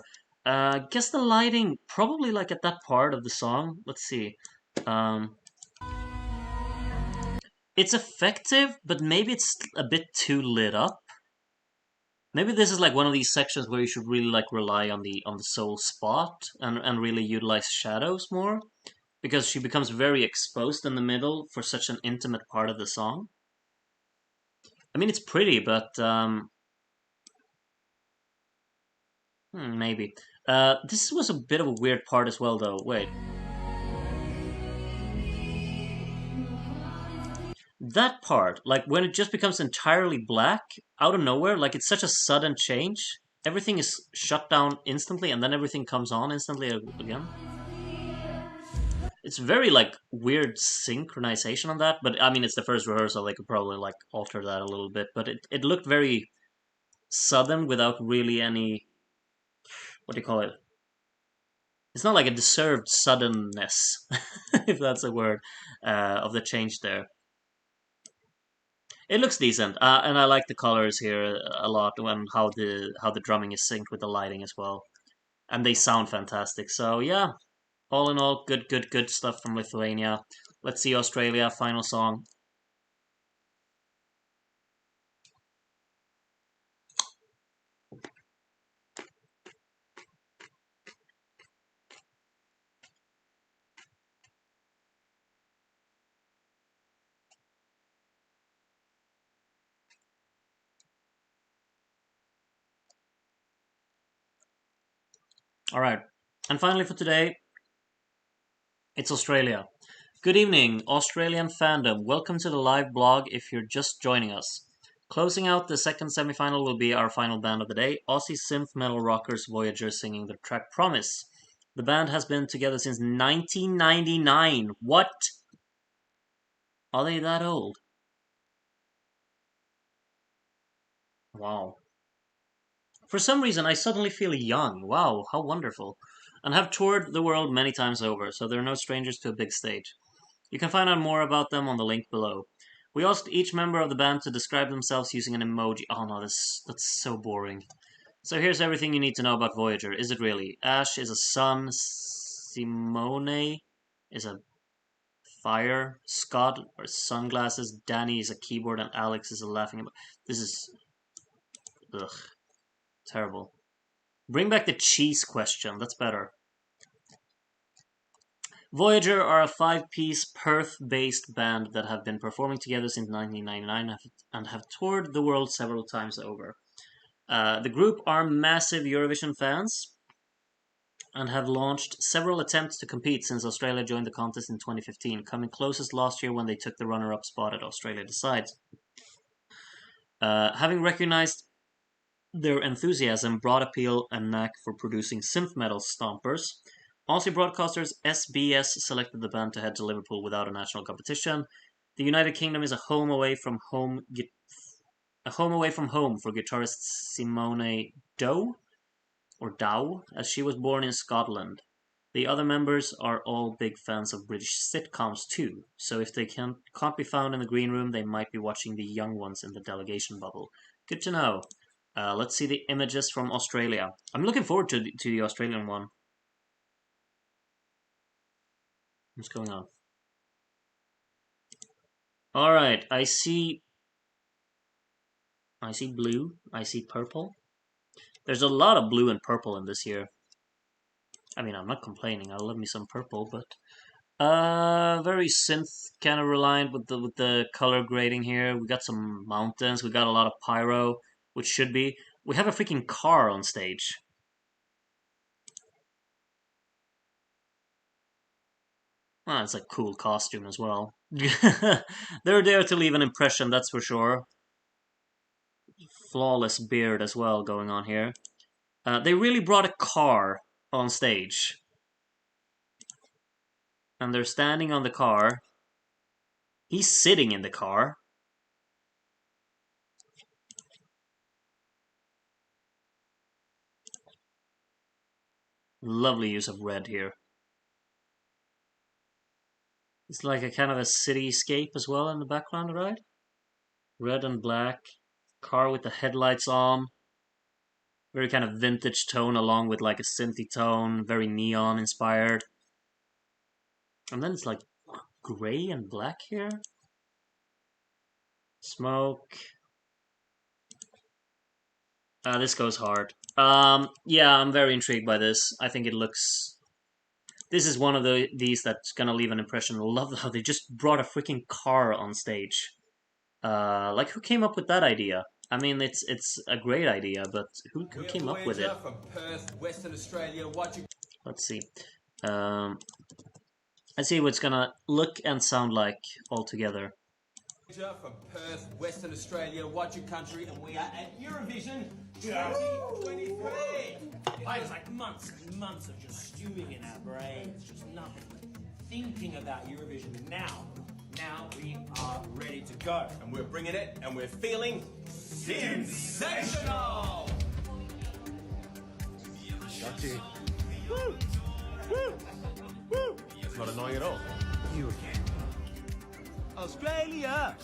Guess the lighting probably like at that part of the song. Let's see. Um, it's effective, but maybe it's a bit too lit up. Maybe this is like one of these sections where you should really like rely on the soul spot and really utilize shadows more, because she becomes very exposed in the middle for such an intimate part of the song. I mean, it's pretty, but maybe. This was a bit of a weird part as well, though. Wait. That part, like when it just becomes entirely black out of nowhere, like it's such a sudden change. Everything is shut down instantly, and then everything comes on instantly again. It's very like weird synchronization on that, but I mean it's the first rehearsal. They could probably like alter that a little bit, but it looked very sudden without really any, what do you call it? It's not like a deserved suddenness, if that's a word, of the change there. It looks decent, and I like the colors here a lot, and how the drumming is synced with the lighting as well, and they sound fantastic. So yeah, all in all, good stuff from Lithuania. Let's see Australia, final song. All right, and finally for today, it's Australia. Good evening, Australian fandom. Welcome to the live blog if you're just joining us. Closing out the second semi-final will be our final band of the day, Aussie synth metal rockers Voyager singing the track Promise. The band has been together since 1999. What? Are they that old? Wow. For some reason, I suddenly feel young. Wow, how wonderful. And have toured the world many times over, so they're no strangers to a big stage. You can find out more about them on the link below. We asked each member of the band to describe themselves using an emoji. Oh no, that's so boring. So here's everything you need to know about Voyager. Is it really? Ash is a sun, Simone is a fire, Scott are sunglasses, Danny is a keyboard, and Alex is a laughing. This is ugh, terrible. Bring back the cheese question. That's better. Voyager are a five-piece Perth-based band that have been performing together since 1999 and have toured the world several times over. The group are massive Eurovision fans and have launched several attempts to compete since Australia joined the contest in 2015, coming closest last year when they took the runner-up spot at Australia Decides. Having recognized their enthusiasm, broad appeal, and knack for producing synth metal stompers, Aussie broadcasters SBS selected the band to head to Liverpool without a national competition. The United Kingdom is a home away from home for guitarist Simone Dow, or Dow, as she was born in Scotland. The other members are all big fans of British sitcoms too, so if they can't be found in the green room, they might be watching the young ones in the delegation bubble. Good to know. Let's see the images from Australia. I'm looking forward to the Australian one. What's going on? All right, I see blue. I see purple. There's a lot of blue and purple in this year. I mean, I'm not complaining. I love me some purple, but very synth kind of reliant with the color grading here. We got some mountains. We got a lot of pyro, which should be. We have a freaking car on stage. Well, it's a cool costume as well. They're there to leave an impression, that's for sure. Flawless beard as well going on here. They really brought a car on stage. And they're standing on the car. He's sitting in the car. Lovely use of red here. It's like a kind of a cityscape as well in the background, right? Red and black. Car with the headlights on. Very kind of vintage tone along with like a synthy tone. Very neon inspired. And then it's like gray and black here. Smoke. This goes hard. Yeah, I'm very intrigued by this. I think it looks... This is one of these that's gonna leave an impression. I love how they just brought a freaking car on stage. Like, who came up with that idea? I mean, it's a great idea, but who came up with it? From Perth, Western Australia. Let's see. Let's see what it's gonna look and sound like all together. From Perth, Western Australia. Watch your country, and we are at Eurovision 2023. It's like months and months of just stewing in our brains, just nothing but thinking about Eurovision. Now we are ready to go, and we're bringing it, and we're feeling sensational. Shakti. Woo! Woo! Woo! It's not annoying at all. You again. Australia.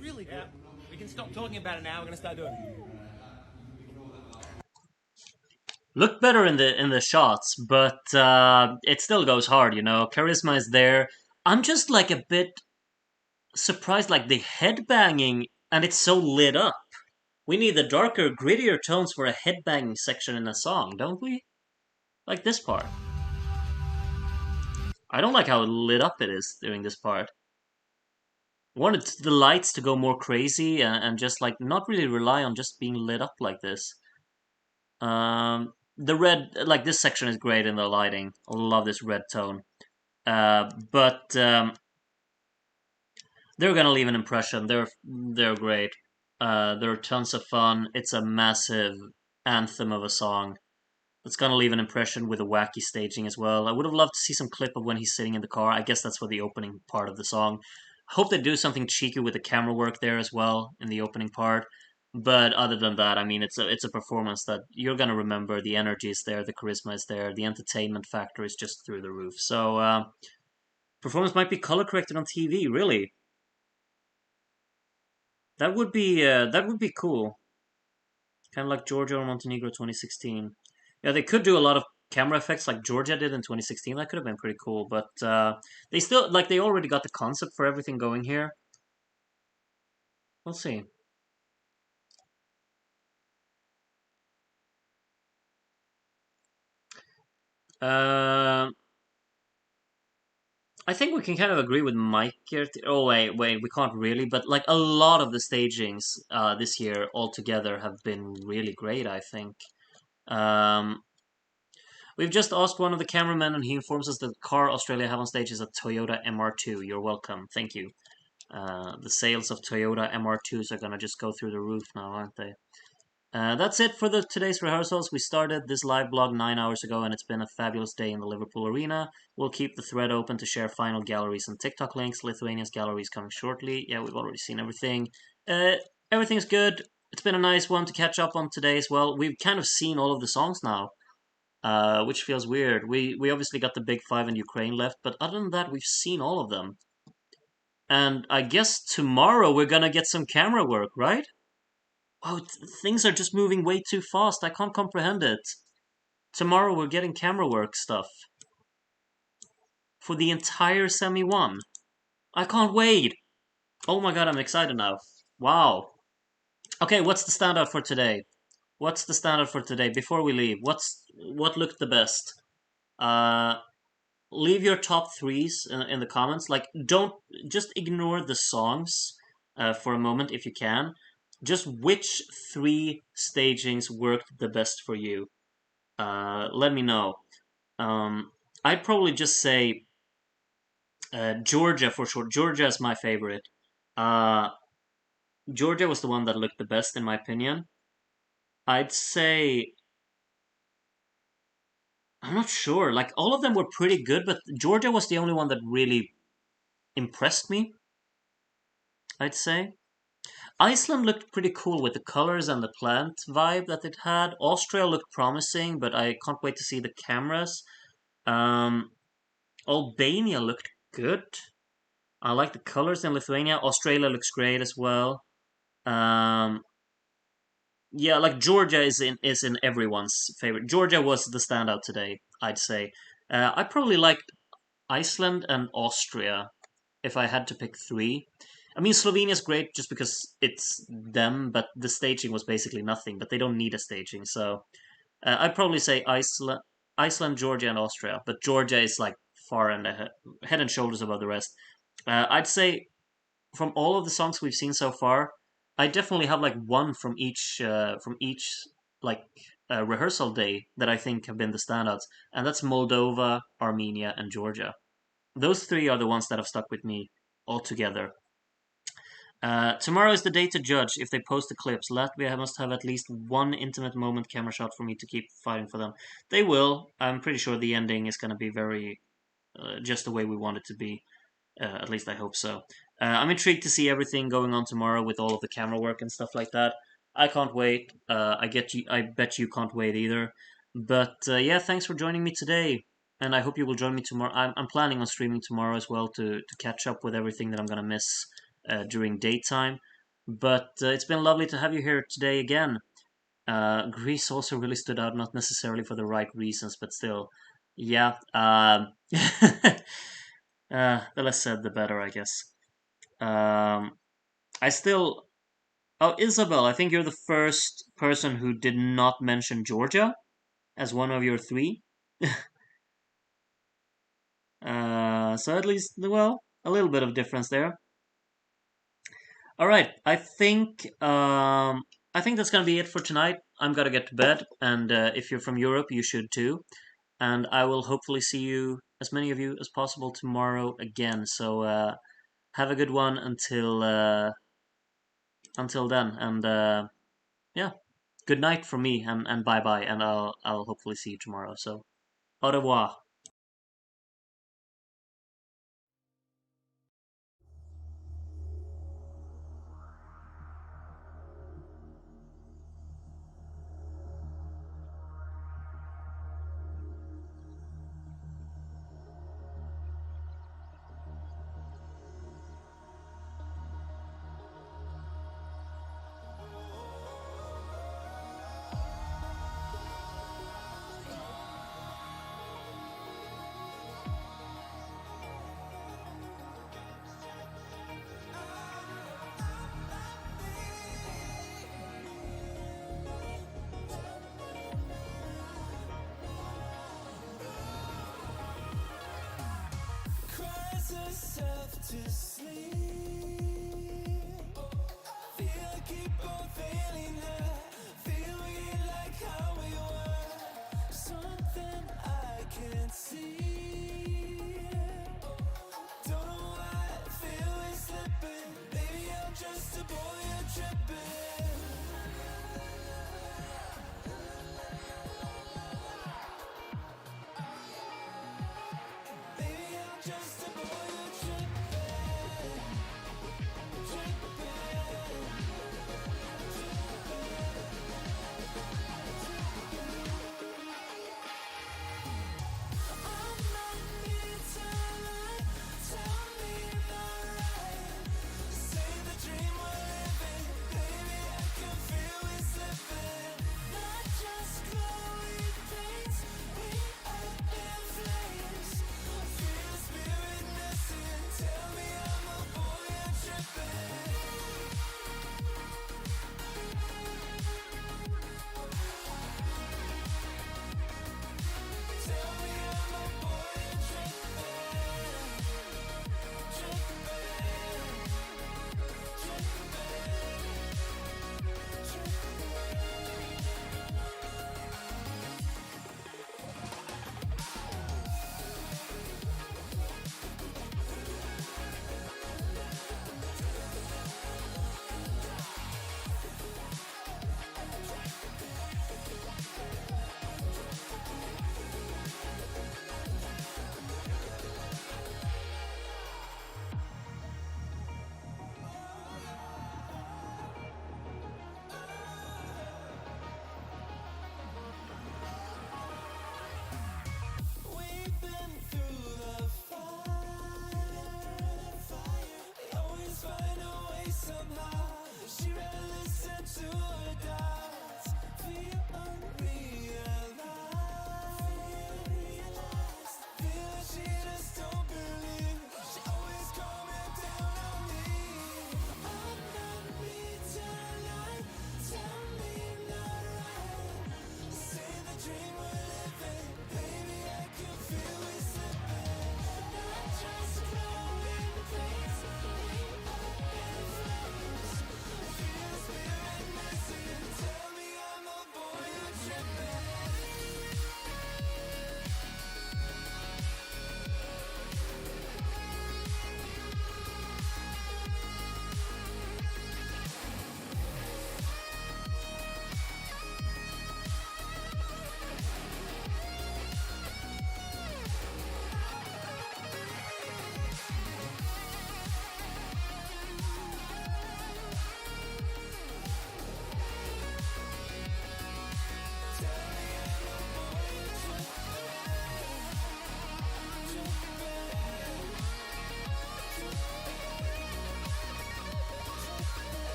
Really good. Yeah. We can stop talking about it now. We're gonna start doing it. Look better in the shots, but it still goes hard, you know. Charisma is there. I'm just like a bit surprised, like the headbanging, and it's so lit up. We need the darker, grittier tones for a headbanging section in a song, don't we? Like this part. I don't like how lit up it is during this part. I wanted the lights to go more crazy and just like not really rely on just being lit up like this. The red, like this section is great in the lighting. I love this red tone. But they're gonna leave an impression. They're great. They're tons of fun. It's a massive anthem of a song. It's gonna leave an impression with a wacky staging as well. I would have loved to see some clip of when he's sitting in the car. I guess that's for the opening part of the song. Hope they do something cheeky with the camera work there as well in the opening part. But other than that, I mean, it's a performance that you're gonna remember. The energy is there, the charisma is there, the entertainment factor is just through the roof. So, performance might be color corrected on TV. Really, that would be cool. Kind of like Georgia or Montenegro 2016. Yeah, they could do a lot of camera effects like Georgia did in 2016. That could have been pretty cool, but they still like they already got the concept for everything going here. We'll see. I think we can kind of agree with Mike here. Oh wait, we can't really, but like a lot of the stagings this year altogether have been really great. I think. We've just asked one of the cameramen, and he informs us that the car Australia have on stage is a Toyota MR2. You're welcome. Thank you. The sales of Toyota MR2s are gonna just go through the roof now, aren't they? That's it for today's rehearsals. We started this live blog 9 hours ago, and it's been a fabulous day in the Liverpool Arena. We'll keep the thread open to share final galleries and TikTok links. Lithuania's gallery is coming shortly. Yeah, we've already seen everything. Everything's good. It's been a nice one to catch up on today as well. We've kind of seen all of the songs now. Which feels weird. We obviously got the big five in Ukraine left, but other than that, we've seen all of them. And I guess tomorrow we're gonna get some camera work, right? Oh, things are just moving way too fast. I can't comprehend it. Tomorrow we're getting camera work stuff. For the entire Semi 1. I can't wait! Oh my god, I'm excited now. Wow. Okay, what's the standout for today? What's the standard for today? Before we leave, what looked the best? Leave your top threes in the comments. Like, don't just ignore the songs for a moment if you can. Just which three stagings worked the best for you? Let me know. I'd probably just say Georgia for sure. Georgia is my favorite. Georgia was the one that looked the best in my opinion. I'd say I'm not sure. Like, all of them were pretty good, but Georgia was the only one that really impressed me, I'd say. Iceland looked pretty cool with the colors and the plant vibe that it had. Austria looked promising, but I can't wait to see the cameras. Um, Albania looked good. I like the colors in Lithuania. Australia looks great as well. Um, yeah, like Georgia is in everyone's favorite. Georgia was the standout today, I'd say. I probably liked Iceland and Austria if I had to pick three. I mean, Slovenia's great just because it's them, but the staging was basically nothing. But they don't need a staging, so I'd probably say Iceland, Georgia, and Austria. But Georgia is like far and head and shoulders above the rest. I'd say from all of the songs we've seen so far, I definitely have like one from each like rehearsal day that I think have been the standouts, and that's Moldova, Armenia, and Georgia. Those three are the ones that have stuck with me altogether. Tomorrow is the day to judge if they post the clips. Latvia must have at least one intimate moment camera shot for me to keep fighting for them. They will. I'm pretty sure the ending is going to be very just the way we want it to be. At least I hope so. I'm intrigued to see everything going on tomorrow with all of the camera work and stuff like that. I can't wait. I bet you can't wait either. But yeah, thanks for joining me today, and I hope you will join me tomorrow. I'm planning on streaming tomorrow as well to catch up with everything that I'm gonna miss during daytime. But it's been lovely to have you here today again. Greece also really stood out, not necessarily for the right reasons, but still, yeah. The less said, the better, I guess. I still. Oh, Isabel, I think you're the first person who did not mention Georgia as one of your three. So at least, well, a little bit of difference there. All right, I think that's gonna be it for tonight. I'm gonna get to bed, and if you're from Europe, you should too. And I will hopefully see you, as many of you as possible, tomorrow again. So have a good one until then, and yeah, good night from me, and bye bye, and I'll hopefully see you tomorrow. So au revoir. Cries herself to sleep. Feel I keep on failing her. Feel we like how we were. Something I can't see.